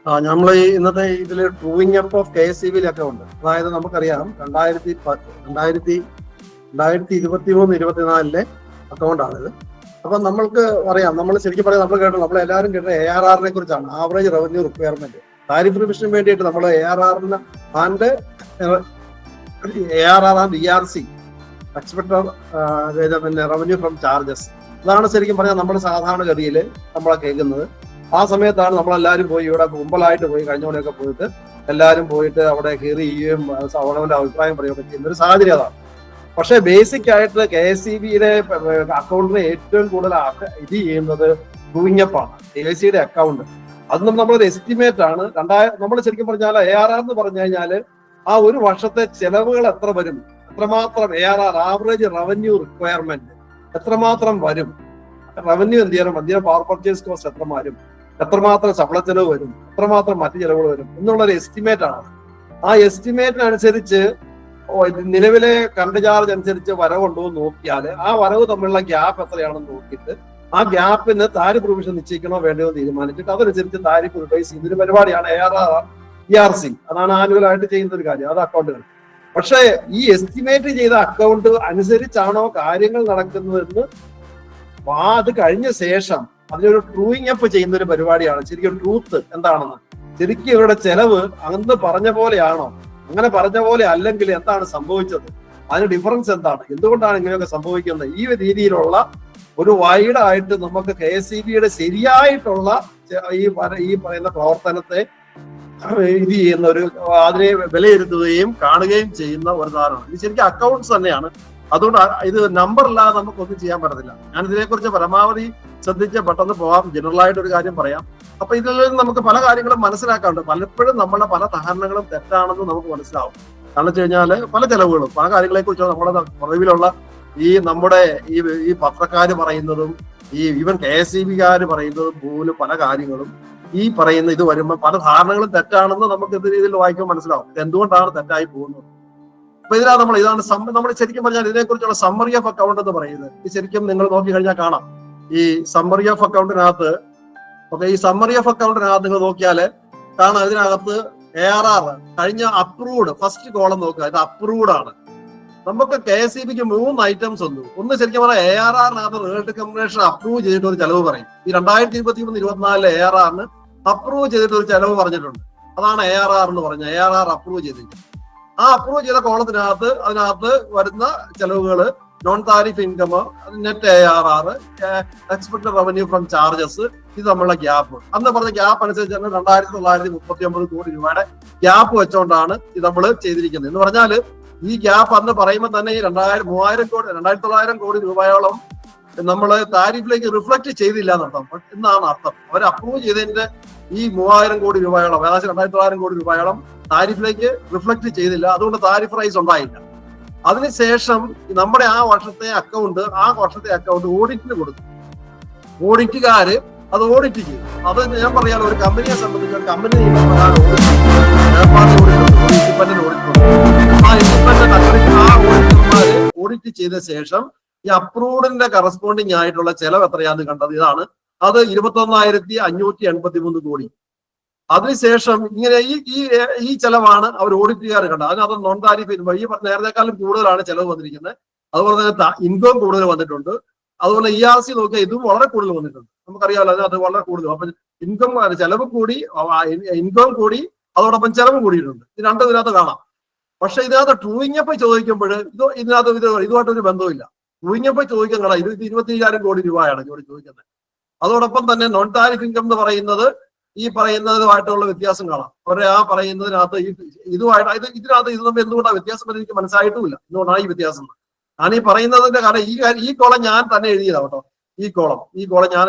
നമ്മൾ ഇന്നത്തെ ഇതില് ട്രൂയിങ് അപ്പ് ഓഫ് KSEB-യിലൊക്കെ ഉണ്ട്. അതായത് നമുക്കറിയാം 2023-24 അക്കൗണ്ടാണിത്. അപ്പൊ നമ്മൾക്ക് അറിയാം, നമ്മൾ ശരിക്കും പറയാം, നമ്മൾ കേട്ടോ, നമ്മളെല്ലാവരും കേട്ടത് ARR-നെ കുറിച്ചാണ്, ആവറേജ് റവന്യൂ റിക്വയർമെന്റ്. താരിഫ് റിവിഷന് വേണ്ടിയിട്ട് നമ്മൾ ARR-ന് and ERC expected revenue from charges, അതാണ് ശരിക്കും പറഞ്ഞാൽ നമ്മുടെ സാധാരണഗതിയിൽ നമ്മളെ കേൾക്കുന്നത്. ആ സമയത്താണ് നമ്മളെല്ലാവരും പോയി ഇവിടെ കുമ്പലായിട്ട് പോയി കഴിഞ്ഞ തവണയൊക്കെ പോയിട്ട് എല്ലാവരും പോയിട്ട് അവിടെ കയറി ചെയ്യുകയും അവനവന്റെ അഭിപ്രായം പറയുകയൊക്കെ ചെയ്യുന്ന ഒരു സാഹചര്യം അതാണ്. പക്ഷേ ബേസിക് ആയിട്ട് KSEB-യുടെ അക്കൗണ്ടിന് ഏറ്റവും കൂടുതൽ ഇത് ചെയ്യുന്നത് ട്രൂയിങ് അപ്പ് ആണ്. KSEB-യുടെ അക്കൗണ്ട് അതൊന്നും നമ്മളൊരു എസ്റ്റിമേറ്റ് ആണ്. നമ്മൾ ശരിക്കും പറഞ്ഞാൽ ARR എന്ന് പറഞ്ഞു കഴിഞ്ഞാൽ ആ ഒരു വർഷത്തെ ചെലവുകൾ എത്ര വരും, എത്രമാത്രം ARR ആവറേജ് റവന്യൂ റിക്വയർമെന്റ് എത്രമാത്രം വരും, റവന്യൂ എന്ത് ചെയ്യണം, അധികം പവർ പർച്ചേസ് കോസ്റ്റ് എത്രമാത്രം ശമ്പള ചെലവ് വരും, എത്രമാത്രം മറ്റു ചെലവുകൾ വരും എന്നുള്ളൊരു എസ്റ്റിമേറ്റ് ആണ്. ആ എസ്റ്റിമേറ്റിനനുസരിച്ച് നിലവിലെ കറണ്ട് ചാർജ് അനുസരിച്ച് വരവുണ്ടോ എന്ന് നോക്കിയാൽ ആ വരവ് തമ്മിലുള്ള ഗ്യാപ്പ് എത്രയാണെന്ന് നോക്കിയിട്ട് ആ ഗ്യാപ്പിന് താരിഫ് പ്രൊവിഷൻ നിശ്ചയിക്കണോ വേണ്ടയോ എന്ന് തീരുമാനിച്ചിട്ട് അതനുസരിച്ച് താരിഫ് റിവൈസ് ചെയ്യുന്നൊരു പരിപാടിയാണ് ERC. അതാണ് ആനുവൽ ആയിട്ട് ചെയ്യുന്ന ഒരു കാര്യം, അത് അക്കൗണ്ടുകൾ. പക്ഷേ ഈ എസ്റ്റിമേറ്റ് ചെയ്ത അക്കൗണ്ട് അനുസരിച്ചാണോ കാര്യങ്ങൾ നടക്കുന്നതെന്ന് അത് കഴിഞ്ഞ ശേഷം അതിനൊരു ട്രൂയിങ് അപ്പ് ചെയ്യുന്ന ഒരു പരിപാടിയാണ് ശരിക്കും ട്രൂത്ത് എന്താണെന്ന്. ശരിക്കും ഇവരുടെ ചെലവ് അന്ന് പറഞ്ഞ പോലെയാണോ, അങ്ങനെ പറഞ്ഞ പോലെ അല്ലെങ്കിൽ എന്താണ് സംഭവിച്ചത്, അതിന് ഡിഫറൻസ് എന്താണ്, എന്തുകൊണ്ടാണ് ഇങ്ങനെയൊക്കെ സംഭവിക്കുന്നത്, ഈ രീതിയിലുള്ള ഒരു വൈഡായിട്ട് നമുക്ക് KSEB-യുടെ ശരിയായിട്ടുള്ള ഈ പറയുന്ന പ്രവർത്തനത്തെ ഇത് ചെയ്യുന്ന ഒരു, അതിനെ വിലയിരുത്തുകയും കാണുകയും ചെയ്യുന്ന ഒരു ധാരണമാണ്. ഇത് ശരിക്കും അക്കൗണ്ട്സ് തന്നെയാണ്. അതുകൊണ്ട് ഇത് നമ്പർ ഇല്ലാതെ നമുക്കൊന്നും ചെയ്യാൻ പറ്റത്തില്ല. ഞാൻ ഇതിനെക്കുറിച്ച് പരമാവധി ശ്രദ്ധിച്ച് പെട്ടെന്ന് പോകാം, ജനറൽ ആയിട്ട് ഒരു കാര്യം പറയാം. അപ്പൊ ഇതിൽ നിന്ന് നമുക്ക് പല കാര്യങ്ങളും മനസ്സിലാക്കാറുണ്ട്. പലപ്പോഴും നമ്മുടെ പല ധാരണകളും തെറ്റാണെന്ന് നമുക്ക് മനസ്സിലാവും. കാരണം വെച്ച് കഴിഞ്ഞാല് പല ചെലവുകളും പല കാര്യങ്ങളെ കുറിച്ച് നമ്മുടെ നിലവിലുള്ള നമ്മുടെ ഈ പത്രക്കാര് പറയുന്നതും ഈവൻ KSEB-കാര് പറയുന്നതും പോലും പല കാര്യങ്ങളും ഈ പറയുന്ന ഇത് വരുമ്പോൾ പല ധാരണകളും തെറ്റാണെന്ന് നമുക്ക് ഇത് രീതിയിൽ വായിക്കുമ്പോൾ മനസ്സിലാവും. ഇത് എന്തുകൊണ്ടാണ് തെറ്റായി പോകുന്നത്. അപ്പൊ ഇതാണ് നമ്മൾ ശരിക്കും പറഞ്ഞാൽ ഇതിനെക്കുറിച്ചുള്ള സമ്മറി ഓഫ് അക്കൗണ്ട് എന്ന് പറയുന്നത്. ഇത് ശരിക്കും നിങ്ങൾ നോക്കി കഴിഞ്ഞാൽ കാണാം. ഈ സമ്മറി ഓഫ് അക്കൗണ്ടിനകത്ത് ഈ സമ്മറി ഓഫ് അക്കൗണ്ടിനകത്ത് നിങ്ങൾ നോക്കിയാല് കാണാം, ഇതിനകത്ത് ARR കഴിഞ്ഞ അപ്രൂവ്ഡ് ഫസ്റ്റ് കോളം നോക്കുക, ഇത് അപ്രൂവ്ഡ് ആണ്. നമുക്ക് KSEB-ക്ക് 3 ഐറ്റംസ് ഒന്ന് ശരിക്കും പറഞ്ഞാൽ ARR-നകത്ത് റിയൽറ്റി കമ്പനേഷൻ അപ്രൂവ് ചെയ്തിട്ട് ഒരു ചെലവ് പറയും. ഈ 2023-24 ARR-ന് അപ്രൂവ് ചെയ്തിട്ട് ഒരു ചെലവ് പറഞ്ഞിട്ടുണ്ട്. അതാണ് ARR എന്ന് പറഞ്ഞത്, ARR അപ്രൂവ് ചെയ്തിട്ട്. ആ അപ്രൂവ് ചെയ്ത കോളത്തിനകത്ത് അതിനകത്ത് വരുന്ന ചെലവുകള് non tariff income, net ARR, expected revenue from charges, ഇത് തമ്മിലുള്ള ഗ്യാപ്പ്. അന്ന് പറഞ്ഞ ഗ്യാപ്പ് അനുസരിച്ച് 2939 കോടി രൂപയുടെ ഗ്യാപ്പ് വെച്ചുകൊണ്ടാണ് ഇത് നമ്മൾ ചെയ്തിരിക്കുന്നത്. എന്ന് പറഞ്ഞാല് ഈ ഗ്യാപ്പ് അന്ന് പറയുമ്പോൾ തന്നെ ഈ 2900 കോടി രൂപയോളം നമ്മള് താരിഫിലേക്ക് റിഫ്ലക്ട് ചെയ്തില്ല എന്നാണ് അർത്ഥം. അവർ അപ്രൂവ് ചെയ്തതിന്റെ ഈ 3000 കോടി രൂപയോളം, ഏകദേശം 2900 കോടി രൂപയോളം താരിഫിലേക്ക് റിഫ്ലക്ട് ചെയ്തില്ല. അതുകൊണ്ട് താരിഫ് റൈസ് ഉണ്ടായില്ല. അതിനുശേഷം നമ്മുടെ ആ വർഷത്തെ അക്കൗണ്ട് ഓഡിറ്റിന് കൊടുത്തു. ഓഡിറ്റുകാര് അത് ഓഡിറ്റ് ചെയ്തു. അത് ഞാൻ പറയാലോ, ഒരു കമ്പനിയെ സംബന്ധിച്ച് കമ്പനി ഓഡിറ്റ് ചെയ്ത ശേഷം ഈ അപ്രൂവ്ഡിന്റെ കറസ്പോണ്ടിങ് ആയിട്ടുള്ള ചെലവ് എത്രയാന്ന് കണ്ടത് ഇതാണ്. അത് 21,583 കോടി. അതിനുശേഷം ഇങ്ങനെ ഈ ചെലവാണ് അവർ ഓഡിറ്റുകാർ കണ്ടത്. അതിനകത്ത് നോൺ താരിഫ് ഈ നേരത്തെക്കാളും കൂടുതലാണ് ചെലവ് വന്നിരിക്കുന്നത്. അതുപോലെ തന്നെ ഇൻകം കൂടുതൽ വന്നിട്ടുണ്ട്. അതുപോലെ ERC നോക്കിയാൽ ഇതും വളരെ കൂടുതൽ വന്നിട്ടുണ്ട്. നമുക്കറിയാമല്ലോ, അതിനകത്ത് വളരെ കൂടുതൽ. അപ്പൊ ചെലവ് കൂടി, ഇൻകം കൂടി, അതോടൊപ്പം ചെലവ് കൂടിയിട്ടുണ്ട്. ഇത് രണ്ടും ഇതിനകത്ത് കാണാം. പക്ഷെ ഇതിനകത്ത് ട്രൂയിങ് അപ്പ് ചോദിക്കുമ്പോൾ ഇതുമായിട്ടൊരു ബന്ധമില്ല. ട്രൂയിങ് അപ്പ് ചോദിക്കുന്നത് ഇത് 24,000 കോടി രൂപയാണ് ചോദിക്കുന്നത്. അതോടൊപ്പം തന്നെ നോൺ താരിഫ് ഇൻകം എന്ന് പറയുന്നത് ഈ പറയുന്നതുമായിട്ടുള്ള വ്യത്യാസം കാണാം. അവരെ ആ പറയുന്നതിനകത്ത് ഇതിനകത്ത് ഇത് തമ്മിൽ എന്തുകൊണ്ടാണ് വ്യത്യാസം എന്ന് എനിക്ക് മനസ്സിലായിട്ടുമില്ല. എന്തുകൊണ്ടാണ് ഈ വ്യത്യാസം? ഞാൻ ഈ പറയുന്നതിന്റെ കാരണം ഈ കോളം ഞാൻ തന്നെ എഴുതിയതാണ് കേട്ടോ. ഈ കോളം ഞാൻ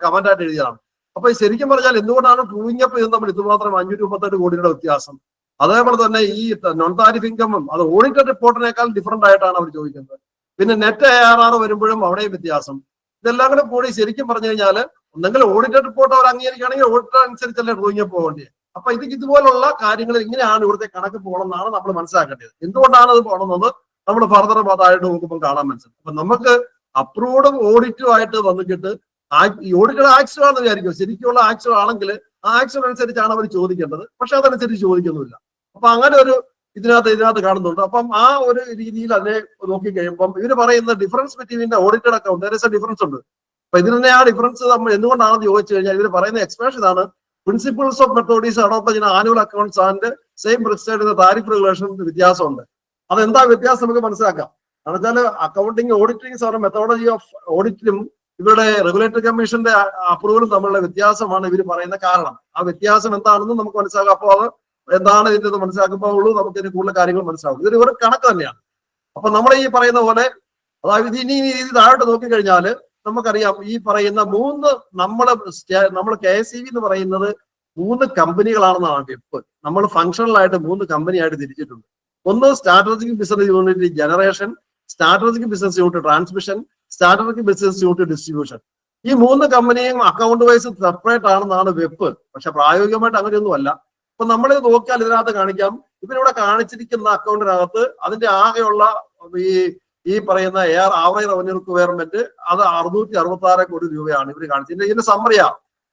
കമന്റ് ആയിട്ട് എഴുതിയതാണ്. അപ്പൊ ശരിക്കും പറഞ്ഞാൽ എന്തുകൊണ്ടാണ് ട്രൂയിങ് അപ്പ് ഇത് തമ്മിൽ ഇതുമാത്രം 538 കോടിയുടെ വ്യത്യാസം? അതേപോലെ തന്നെ ഈ നോൺ താരിഫ് ഇൻകമും അത് ഓഡിറ്റഡ് റിപ്പോർട്ടിനേക്കാൾ ഡിഫറന്റ് ആയിട്ടാണ് അവർ ചോദിക്കുന്നത്. പിന്നെ നെറ്റ് ARR വരുമ്പോഴും അവിടെയും വ്യത്യാസം. ഇതെല്ലാം കൂടെ കൂടി ശരിക്കും പറഞ്ഞു കഴിഞ്ഞാൽ ഒന്നെങ്കിൽ ഓഡിറ്റഡ് റിപ്പോർട്ട് അവർ അംഗീകരിക്കുകയാണെങ്കിൽ ഓഡിറ്റർ അനുസരിച്ചല്ലേ ട്രൂയിങ് അപ്പ് പോകേണ്ടത്. അപ്പൊ ഇതുപോലുള്ള കാര്യങ്ങൾ ഇങ്ങനെയാണ് ഇവിടുത്തെ കണക്ക് പോകണമെന്നാണ് നമ്മൾ മനസ്സിലാക്കേണ്ടത്. എന്തുകൊണ്ടാണ് അത് പോകണമെന്ന് നമ്മൾ ഫർദർ അതായിട്ട് നോക്കുമ്പോൾ കാണാൻ മനസ്സിലാക്കും. അപ്പൊ നമുക്ക് അപ്രൂവ്ഡും ഓഡിറ്റും ആയിട്ട് വന്നിട്ട് ഈ ഓഡിറ്റഡ് ആക്ച്വൽ ആണെന്ന് വിചാരിക്കും. ശരിക്കുള്ള ആക്ച്വൽ ആണെങ്കിൽ ആ ആക്ച്വൽ അനുസരിച്ചാണ് അവർ ചോദിക്കേണ്ടത്. പക്ഷെ അതനുസരിച്ച് ചോദിക്കുന്നില്ല. അപ്പൊ അങ്ങനെ ഒരു ഇതിനകത്ത് കാണുന്നുണ്ട്. അപ്പം ആ ഒരു രീതിയിൽ അതിനെ നോക്കി കഴിയുമ്പം ഇവര് പറയുന്ന difference between audited account difference ഉണ്ട്. അപ്പൊ ഇതിന് ആ ഡിഫറൻസ് നമ്മൾ എന്തുകൊണ്ടാണെന്ന് ചോദിച്ചു കഴിഞ്ഞാൽ ഇവർ പറയുന്ന എക്സ്പ്രഷൻ ഇതാണ്: principles of methods adopted in annual accounts and same prescribed in the tariff regulation വ്യത്യാസമുണ്ട്. അതെന്താ വ്യത്യാസം നമുക്ക് മനസ്സിലാക്കാം. എന്ന് വെച്ചാൽ അക്കൗണ്ടിങ് ഓഡിറ്റിംഗ് മെത്തോഡോളജി ഓഫ് ഓഡിറ്റിലും ഇവരുടെ റെഗുലേറ്ററി കമ്മീഷന്റെ അപ്രൂവലും തമ്മിലുള്ള വ്യത്യാസമാണ് ഇവർ പറയുന്ന കാരണം. ആ വ്യത്യാസം എന്താണെന്ന് നമുക്ക് മനസ്സിലാക്കാം. അപ്പോൾ അത് എന്താണ് ഇതിന്റെ മനസ്സിലാക്കുമ്പോഴുള്ളൂ നമുക്ക് ഇതിന് കൂടുതൽ കാര്യങ്ങൾ മനസ്സിലാവും. ഇതൊരു ഒരു കണക്ക് തന്നെയാണ്. അപ്പൊ നമ്മൾ ഈ പറയുന്ന പോലെ, അതായത് ഇനി ഇത് താഴോട്ട് നോക്കിക്കഴിഞ്ഞാൽ നമുക്കറിയാം ഈ പറയുന്ന നമ്മൾ KSEB എന്ന് പറയുന്നത് 3 കമ്പനികളാണെന്നാണ് വെപ്പ്. നമ്മൾ ഫംഗ്ഷണലായിട്ട് 3 കമ്പനിയായിട്ട് തിരിച്ചിട്ടുണ്ട്. ഒന്ന് strategic business unit generation, strategic business unit transmission, strategic business unit distribution. ഈ 3 കമ്പനിയും അക്കൗണ്ട് വൈസ് സെപ്പറേറ്റ് ആണെന്നാണ് വെപ്പ്. പക്ഷെ പ്രായോഗികമായിട്ട് അങ്ങനെയൊന്നും അല്ല. അപ്പൊ നമ്മൾ നോക്കിയാൽ ഇതിനകത്ത് കാണിക്കാം, ഇവരിവിടെ കാണിച്ചിരിക്കുന്ന അക്കൗണ്ടിനകത്ത് അതിന്റെ ആകെയുള്ള ഈ പറയുന്ന ആവറേജ് റവന്യൂ റിക്വയർമെന്റ് അത് 666 കോടി രൂപയാണ് ഇവർ കാണിച്ചത്. ഇതിന്റെ സമ്മറിയാ.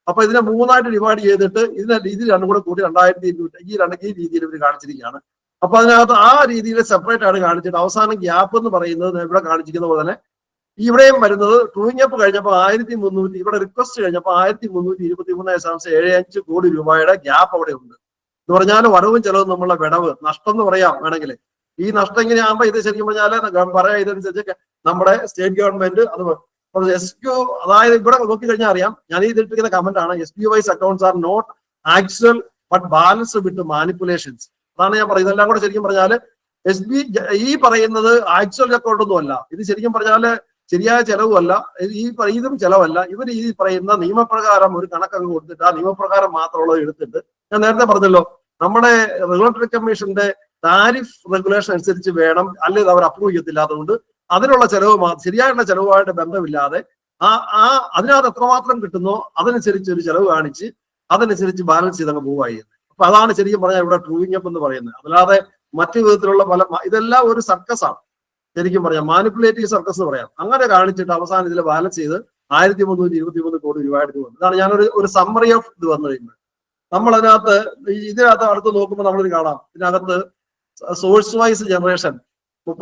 അപ്പൊ ഇതിനെ 3ആയിട്ട് ഡിവൈഡ് ചെയ്തിട്ട് ഇതിൽ രണ്ടും കൂടെ കൂടി 2200 ഈ രീതിയിൽ ഇവർ കാണിച്ചിരിക്കുകയാണ്. അപ്പൊ അതിനകത്ത് ആ രീതിയിൽ സെപ്പറേറ്റ് ആണ് കാണിച്ചിട്ട് അവസാനം ഗ്യാപ്പ് എന്ന് പറയുന്നത് ഇവിടെ കാണിച്ചിരിക്കുന്ന പോലെ തന്നെ ഇവിടെയും വരുന്നത് ട്രൂയിങ് അപ്പ് കഴിഞ്ഞപ്പോൾ 1300, ഇവിടെ റിക്വസ്റ്റ് കഴിഞ്ഞപ്പോൾ 1323.75 കോടി രൂപയുടെ ഗ്യാപ്പ് അവിടെ ഉണ്ട്. എന്ന് പറഞ്ഞാൽ വരവും ചെലവും നമ്മളുടെ വിടവ് നഷ്ടം എന്ന് പറയാം വേണമെങ്കിൽ. ഈ നഷ്ടം ഇങ്ങനെയാകുമ്പോൾ ഇത് ശരിക്കും പറഞ്ഞാൽ പറയാം ഇതനുസരിച്ച് നമ്മുടെ സ്റ്റേറ്റ് ഗവൺമെന്റ് അത് SQ, അതായത് ഇവിടെ നോക്കിക്കഴിഞ്ഞാൽ അറിയാം, ഞാൻ ഇതിട്ടിരിക്കുന്ന കമന്റ് ആണ്: SQ wise accounts are not actual but balance with manipulations. അതാണ് ഞാൻ പറയുന്നത്. ഇതെല്ലാം കൂടെ ശരിക്കും പറഞ്ഞാൽ ഈ പറയുന്നത് ആക്ച്വൽ അക്കൗണ്ട് ഒന്നും അല്ല. ഇത് ശരിക്കും പറഞ്ഞാൽ ശരിയായ ചെലവുമല്ല, ഇതും ചെലവല്ല. ഇവർ ഈ പറയുന്ന നിയമപ്രകാരം ഒരു കണക്കങ്ങ് കൊടുത്തിട്ട് ആ നിയമപ്രകാരം മാത്രമുള്ളത് എടുത്തിട്ട്, ഞാൻ നേരത്തെ പറഞ്ഞല്ലോ, നമ്മുടെ റെഗുലേറ്ററി കമ്മീഷന്റെ താരിഫ് റെഗുലേഷൻ അനുസരിച്ച് വേണം, അല്ലെങ്കിൽ അവർ അപ്രൂവ് ചെയ്യത്തില്ലാത്തതുകൊണ്ട് അതിനുള്ള ചെലവ് ശരിയായിട്ടുള്ള ചെലവുമായിട്ട് ബന്ധമില്ലാതെ അതിനകത്ത് എത്രമാത്രം കിട്ടുന്നോ അതനുസരിച്ച് ഒരു ചെലവ് കാണിച്ച് അതനുസരിച്ച് ബാലൻസ് ചെയ്തങ്ങ് പോവുകയായി. അപ്പൊ അതാണ് ശരിക്കും പറഞ്ഞാൽ ഇവിടെ ട്രൂയിങ് അപ്പ് എന്ന് പറയുന്നത്. അല്ലാതെ മറ്റു വിധത്തിലുള്ള ഇതെല്ലാം ഒരു സർക്കസ് ആണ്. ശരിക്കും പറയാം മാനിപ്പുലേറ്റീവ് സർക്കസ് എന്ന് പറയാം. അങ്ങനെ കാണിച്ചിട്ട് അവസാനം ഇതിൽ ബാലൻസ് ചെയ്ത് 1323 കോടി രൂപയായിട്ട് വന്നു. ഇതാണ് ഞാനൊരു സമ്മറി ഓഫ് ഇത് വന്നു കഴിയുമ്പോൾ നമ്മൾ ഇതിനകത്ത് അടുത്ത് നോക്കുമ്പോൾ നമ്മളിത് കാണാം. ഇതിനകത്ത് സോഴ്സ് വൈസ് ജനറേഷൻ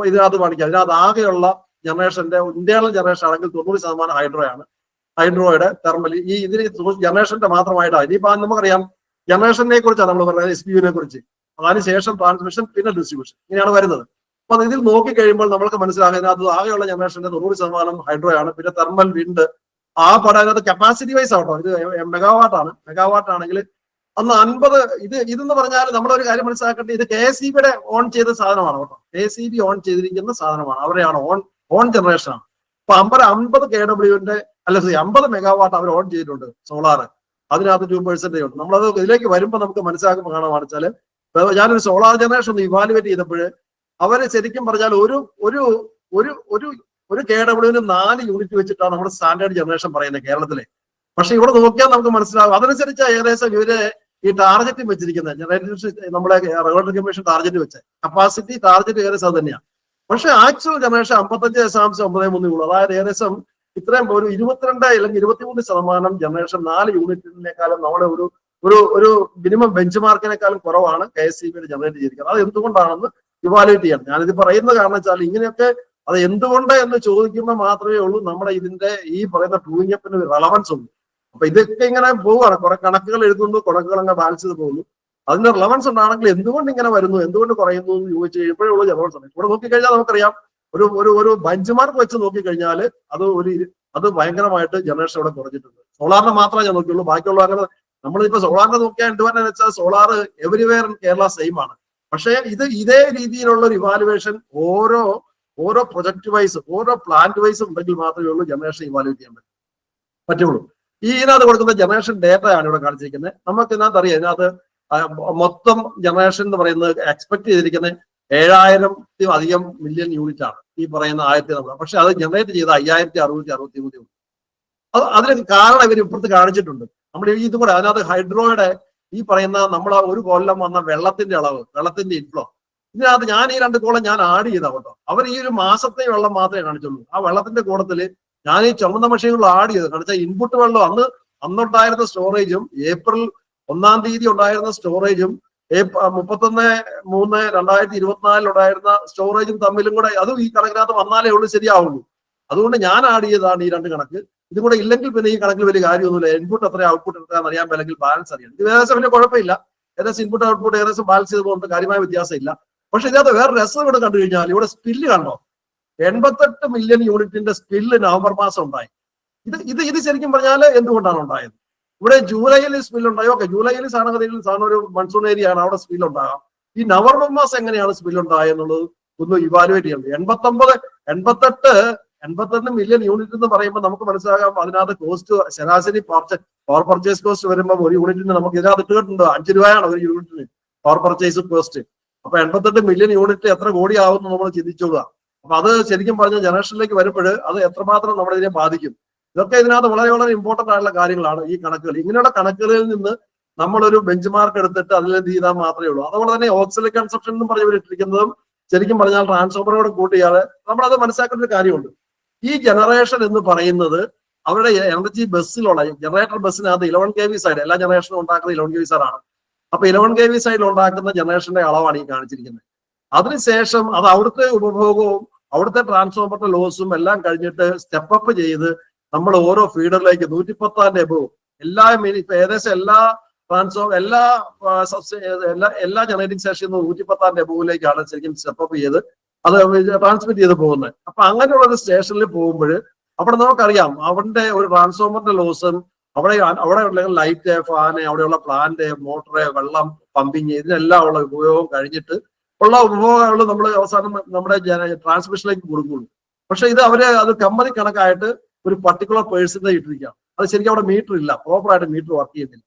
ഇതിനകത്ത് കാണിക്കാം. ഇതിനകത്ത് ആകെയുള്ള ജനറേഷന്റെ ഇന്റേണൽ ജനറേഷൻ ആണെങ്കിൽ 90% ഹൈഡ്രോയാണ്. ഹൈഡ്രോയുടെ തെർമൽ ഇതിന് ജനറേഷന്റെ മാത്രമായിട്ടാണ്. ഇനിയിപ്പോ നമുക്കറിയാം ജനറേഷനെ കുറിച്ചാണ് നമ്മൾ പറയുന്നത്, SPU കുറിച്ച്. അതിനുശേഷം ട്രാൻസ്മിഷൻ, പിന്നെ ഡിസ്ട്രിബ്യൂഷൻ, ഇങ്ങനെയാണ് വരുന്നത്. അപ്പൊ ഇതിൽ നോക്കി കഴിയുമ്പോൾ നമ്മൾക്ക് മനസ്സിലാകുന്നത് അത് ആകെയുള്ള ജനറേഷന്റെ 90% ഹൈഡ്രോ ആണ്. പിന്നെ തെർമൽ, വിൻഡ്, ആ പടം കപ്പാസിറ്റി വൈസ് ആട്ടോ. ഇത് മെഗാവാട്ടാണ്. മെഗാവാട്ട് ആണെങ്കിൽ അന്ന് 50 ഇതെന്ന് പറഞ്ഞാൽ നമ്മളൊരു കാര്യം മനസ്സിലാക്കേണ്ടത്, ഇത് KSEB ഓൺ ചെയ്ത സാധനമാണ് കേട്ടോ. KSEB ഓൺ ചെയ്തിരിക്കുന്ന സാധനമാണ്. അവരെയാണ് ഓൺ ജനറേഷൻ ആണ്. അപ്പൊ 50 KW 50 മെഗാവാട്ട് അവർ ഓൺ ചെയ്തിട്ടുണ്ട് സോളാർ. അതിനകത്ത് 2% ഉണ്ട്. നമ്മളത് ഇതിലേക്ക് വരുമ്പോൾ നമുക്ക് മനസ്സിലാക്കുമ്പോൾ കാണാമെന്ന് വെച്ചാൽ, ഞാനൊരു സോളാർ ജനറേഷൻ ഒന്ന് ഇവാലുവേറ്റ് ചെയ്തപ്പോൾ അവര് ശരിക്കും പറഞ്ഞാൽ ഒരു KW 4 യൂണിറ്റ് വെച്ചിട്ടാണ് നമ്മുടെ സ്റ്റാൻഡേർഡ് ജനറേഷൻ പറയുന്നത് കേരളത്തിലെ. പക്ഷെ ഇവിടെ നോക്കിയാൽ നമുക്ക് മനസ്സിലാകും അതനുസരിച്ച് ഏകദേശം ഇവര് ഈ ടാർഗറ്റ് വെച്ചിരിക്കുന്നത് നമ്മളെ റെഗുലേറ്ററി കമ്മീഷൻ ടാർഗറ്റ് വെച്ച കപ്പാസിറ്റി ടാർഗറ്റ് ഏകദേശം അത് തന്നെയാണ്. പക്ഷെ ആക്ച്വൽ ജനറേഷൻ 55.93 ഉള്ളൂ. അതായത് ഏകദേശം ഇത്രയും ഒരു 22 അല്ലെങ്കിൽ 23% ജനറേഷൻ 4 യൂണിറ്റിനേക്കാളും നമ്മുടെ ഒരു മിനിമം ബെഞ്ച് മാർക്കിനേക്കാളും കുറവാണ് KSEB ജനറേറ്റ് ചെയ്തിരിക്കുന്നത്. അത് എന്തുകൊണ്ടാണെന്ന് ഇവാലുവേറ്റ് ചെയ്യണം. ഞാനിത് പറയുന്നത് കാരണം വെച്ചാൽ ഇങ്ങനെയൊക്കെ അത് എന്തുകൊണ്ട് എന്ന് ചോദിക്കുമ്പോൾ മാത്രമേ ഉള്ളൂ നമ്മുടെ ഇതിന്റെ ഈ പറയുന്ന ട്രൂയിങ് അപ്പിന് റെലവൻസ് ഉണ്ട്. അപ്പൊ ഇതൊക്കെ ഇങ്ങനെ പോവുകയാണ്, കുറെ കണക്കുകൾ എഴുതുന്നു, കണക്കുകൾ അങ്ങ് ബാലൻസ് ചെയ്ത് പോകുന്നു. അതിന്റെ റിലവൻസ് ഉണ്ടാണെങ്കിൽ എന്തുകൊണ്ട് ഇങ്ങനെ വരുന്നു, എന്തുകൊണ്ട് കുറയുന്നു എന്ന് ചോദിച്ചു കഴിയുമ്പോഴേ ഉള്ളൂ ജനറൽ സമയം. ഇവിടെ നോക്കിക്കഴിഞ്ഞാൽ നമുക്കറിയാം ഒരു ബെഞ്ച് മാർക്ക് വെച്ച് നോക്കിക്കഴിഞ്ഞാൽ അത് ഭയങ്കരമായിട്ട് ജനറേഷൻ ഇവിടെ കുറഞ്ഞിട്ടുണ്ട്. സോളാറിന് മാത്രമേ ഞാൻ നോക്കിയുള്ളൂ. ബാക്കിയുള്ള അങ്ങനെ നമ്മളിപ്പോ സോളാറിനെ നോക്കിയാൽ എന്തുകൊണ്ടാന്ന് വെച്ചാൽ solar everywhere in Kerala same ആണ്. പക്ഷേ ഇതേ രീതിയിലുള്ള ഒരു ഇവാലുവേഷൻ ഓരോ പ്രൊജക്ട് വൈസ്, ഓരോ പ്ലാന്റ് വൈസ് ഉണ്ടെങ്കിൽ മാത്രമേ ഉള്ളൂ ജനറേഷൻ ഇവാലുവേറ്റ് ചെയ്യാൻ പറ്റുള്ളൂ. ഇതിനകത്ത് കൊടുക്കുന്ന ജനറേഷൻ ഡേറ്റ ആണ് ഇവിടെ കാണിച്ചിരിക്കുന്നത്. നമുക്ക് ഇതിനകത്ത് അറിയാം, ഇതിനകത്ത് മൊത്തം ജനറേഷൻ എന്ന് പറയുന്നത് എക്സ്പെക്ട് ചെയ്തിരിക്കുന്നത് 7000 മില്യൺ യൂണിറ്റ് ആണ് ഈ പറയുന്ന 1000. പക്ഷെ അത് ജനറേറ്റ് ചെയ്ത 5663 അതിന് കാരണം ഇവർ ഇപ്പുറത്ത് കാണിച്ചിട്ടുണ്ട്. നമ്മൾ ഇതും കൂടെ അതിനകത്ത് ഹൈഡ്രോയുടെ ഈ പറയുന്ന നമ്മളെ ഒരു കൊല്ലം വന്ന വെള്ളത്തിന്റെ അളവ്, വെള്ളത്തിന്റെ ഇൻഫ്ലോ, ഇതിനകത്ത് ഞാൻ ഈ 2 കോളം ഞാൻ ആഡ് ചെയ്താ കേട്ടോ. അവർ ഈ ഒരു മാസത്തെ വെള്ളം മാത്രമേ കാണിച്ചുള്ളൂ. ആ വെള്ളത്തിന്റെ കൂടത്തില് ഞാൻ ഈ ചുമന്ന മെഷീനുകൾ ആഡ് ചെയ്ത് കാണിച്ചാൽ ഇൻപുട്ട് വെള്ളം അന്നുണ്ടായിരുന്ന സ്റ്റോറേജും ഏപ്രിൽ 1-ാം തീയതി ഉണ്ടായിരുന്ന സ്റ്റോറേജും 31/3/2024 ഉണ്ടായിരുന്ന സ്റ്റോറേജും തമ്മിലും കൂടെ അതും ഈ കണക്കിനകത്ത് വന്നാലേ ഉള്ളൂ ശരിയാവുള്ളൂ. അതുകൊണ്ട് ഞാൻ ആഡ് ചെയ്തതാണ് ഈ 2 കണക്ക്. ഇതും കൂടെ ഇല്ലെങ്കിൽ പിന്നെ ഈ കണക്കിൽ വലിയ കാര്യമൊന്നുമില്ല. ഇൻപുട്ട് എത്ര ഔട്ട്പുട്ട് എത്രയാണെന്ന് അറിയാൻ അല്ലെങ്കിൽ ബാലൻസ് അറിയാം. ഇത് ഏകദേശം വലിയ കുഴപ്പമില്ല. ഏകദേശം ഇൻപുട്ട് ഔട്ട്പുട്ട് ഏകദേശം ബാലൻസ് ചെയ്ത് പോകുന്നത് കാര്യമായ വ്യത്യാസം ഇല്ല. പക്ഷെ ഇതിനകത്ത് വേറെ രസം ഇവിടെ കണ്ടു കഴിഞ്ഞാൽ ഇവിടെ സ്പില്ല് കണ്ടോ, 88 മില്യൺ യൂണിറ്റിന്റെ സ്പില്ല് നവംബർ മാസം ഉണ്ടായി. ഇത് ശരിക്കും പറഞ്ഞാൽ എന്തുകൊണ്ടാണ് ഉണ്ടായത്? ഇവിടെ ജൂലൈയിൽ സ്പിൽ ഉണ്ടായോ? ഓക്കെ, ജൂലൈയിൽ സാധാരണ ഒരു മൺസൂൺ ഏരിയ ആണ്, അവിടെ സ്പിൽ ഉണ്ടാകാം. ഈ നവംബർ മാസം എങ്ങനെയാണ് സ്പിൽ ഉണ്ടായെന്നുള്ളത് ഒന്ന് ഇവാലുവേറ്റ് ചെയ്യണം. 88 മില്യൺ യൂണിറ്റ് എന്ന് പറയുമ്പോൾ നമുക്ക് മനസ്സിലാകാം അതിനകത്ത് കോസ്റ്റ് ശരാശരി പവർ പർച്ചേസ് കോസ്റ്റ് വരുമ്പോൾ ഒരു യൂണിറ്റിന് നമുക്ക് ഇതിനകത്ത് ഇട്ടിട്ടുണ്ട് 5 രൂപയാണ് ഒരു യൂണിറ്റിന് പവർ പർച്ചേസ് കോസ്റ്റ്. അപ്പൊ 88 മില്യൺ യൂണിറ്റ് എത്ര കോടിയാവും നമ്മൾ ചിന്തിച്ചോളുക. അപ്പൊ അത് ശരിക്കും പറഞ്ഞ ജനറേഷനിലേക്ക് വരുമ്പോൾ അത് എത്രമാത്രം നമ്മുടെ ഇതിനെ ബാധിക്കും. ഇതൊക്കെ ഇതിനകത്ത് വളരെ വളരെ ഇമ്പോർട്ടന്റ് ആയിട്ടുള്ള കാര്യങ്ങളാണ് ഈ കണക്കുകൾ. ഇങ്ങനെയുള്ള കണക്കുകളിൽ നിന്ന് നമ്മളൊരു ബെഞ്ച് മാർക്ക് എടുത്തിട്ട് അതിൽ എന്ത് ചെയ്താൽ മാത്രമേ ഉള്ളൂ. അതുപോലെ തന്നെ ഓക്സിലറി കൺസപ്ഷൻ എന്ന് പറഞ്ഞിട്ടിരിക്കുന്നതും ശരിക്കും പറഞ്ഞാൽ ട്രാൻസ്ഫോമറോട് കൂട്ടിയാൽ നമ്മളത് മനസ്സിലാക്കേണ്ട ഒരു കാര്യമുണ്ട്. ഈ ജനറേഷൻ എന്ന് പറയുന്നത് അവരുടെ എനർജി ബസ്സിലുള്ള ജനറേറ്റർ ബസ്സിനകത്ത് 11 kV സൈഡ്, എല്ലാ ജനറേഷനും ഉണ്ടാക്കുന്നത് 11 kV സൈഡാണ്. അപ്പൊ 11 kV സൈഡിൽ ഉണ്ടാക്കുന്ന ജനറേഷന്റെ അളവാണ് ഈ കാണിച്ചിരിക്കുന്നത്. അതിനുശേഷം അത് അവിടുത്തെ ഉപഭോഗവും അവിടുത്തെ ട്രാൻസ്ഫോമറിന്റെ ലോസും എല്ലാം കഴിഞ്ഞിട്ട് സ്റ്റെപ്പ് അപ്പ് ചെയ്ത് നമ്മൾ ഓരോ ഫീഡറിലേക്ക് 110 എബോവ് ഇപ്പൊ ഏകദേശം എല്ലാ ജനറേറ്റിംഗ് സ്റ്റേഷനിൽ 110 എബോവിലേക്കാണ് ശരിക്കും സ്റ്റെപ്പ് അപ്പ് ചെയ്ത് അത് ട്രാൻസ്മിറ്റ് ചെയ്ത് പോകുന്നത്. അപ്പൊ അങ്ങനെയുള്ള ഒരു സ്റ്റേഷനിൽ പോകുമ്പോൾ അവിടെ നമുക്കറിയാം അവന്റെ ഒരു ട്രാൻസ്ഫോമറിന്റെ ലോസും അവിടെയുള്ള ലൈറ്റ്, ഫാന്, അവിടെയുള്ള പ്ലാന്റ്, മോട്ടറ്, വെള്ളം, പമ്പിങ്, ഇതിനെല്ലാം ഉള്ള ഉപയോഗം കഴിഞ്ഞിട്ട് ഉള്ള ഉപഭോഗങ്ങൾ നമ്മൾ അവസാനം നമ്മുടെ ട്രാൻസ്മിഷനിലേക്ക് കൊടുക്കുള്ളൂ. പക്ഷെ അത് കമ്പനി കണക്കായിട്ട് ഒരു പർട്ടിക്കുലർ പേഴ്സൻറ്റേജ് ഇട്ടിരിക്കുകയാണ്. അത് ശരിക്കും അവിടെ മീറ്റർ ഇല്ല, പ്രോപ്പറായിട്ട് മീറ്റർ വർക്ക് ചെയ്യുന്നില്ല.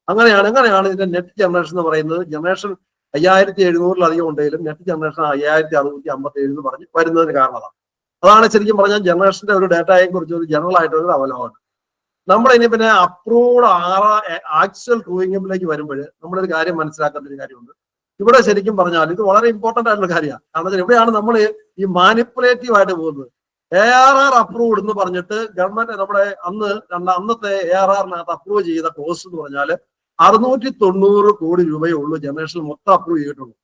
അങ്ങനെയാണ് ഇതിന്റെ നെറ്റ് ജനറേഷൻ എന്ന് പറയുന്നത്. ജനറേഷൻ 5700-ലധികം ഉണ്ടെങ്കിലും നെറ്റ് ജനറേഷൻ 5657 എന്ന് പറഞ്ഞ് വരുന്നതിന് കാരണം അതാണ് ശരിക്കും പറഞ്ഞാൽ ജനറേഷന്റെ ഒരു ഡേറ്റയെ കുറിച്ച് ഒരു ജനറൽ ആയിട്ടൊരു അവലോകനം. നമ്മൾ ഇനി പിന്നെ അപ്രൂവ്ഡ് ആക്ച്വൽ ട്രൂയിങ്ങിലേക്ക് വരുമ്പോൾ നമ്മളൊരു കാര്യം മനസ്സിലാക്കേണ്ട ഒരു കാര്യമുണ്ട്. ഇവിടെ ശരിക്കും പറഞ്ഞാൽ ഇത് വളരെ ഇമ്പോർട്ടന്റ് ആയിട്ടുള്ള കാര്യമാണ്. കാരണം ഇവിടെയാണ് നമ്മൾ ഈ മാനിപ്പുലേറ്റീവ് ആയിട്ട് പോകുന്നത്. ARR അപ്രൂവ്ഡ് എന്ന് പറഞ്ഞിട്ട് ഗവൺമെന്റ് നമ്മുടെ അന്നത്തെ ARRനകത്ത് അപ്രൂവ് ചെയ്ത കോസ്റ്റ് എന്ന് പറഞ്ഞാൽ 690 കോടി രൂപയേ ഉള്ളൂ ജനറേഷൻ മൊത്തം അപ്രൂവ് ചെയ്തിട്ടുള്ളൂ.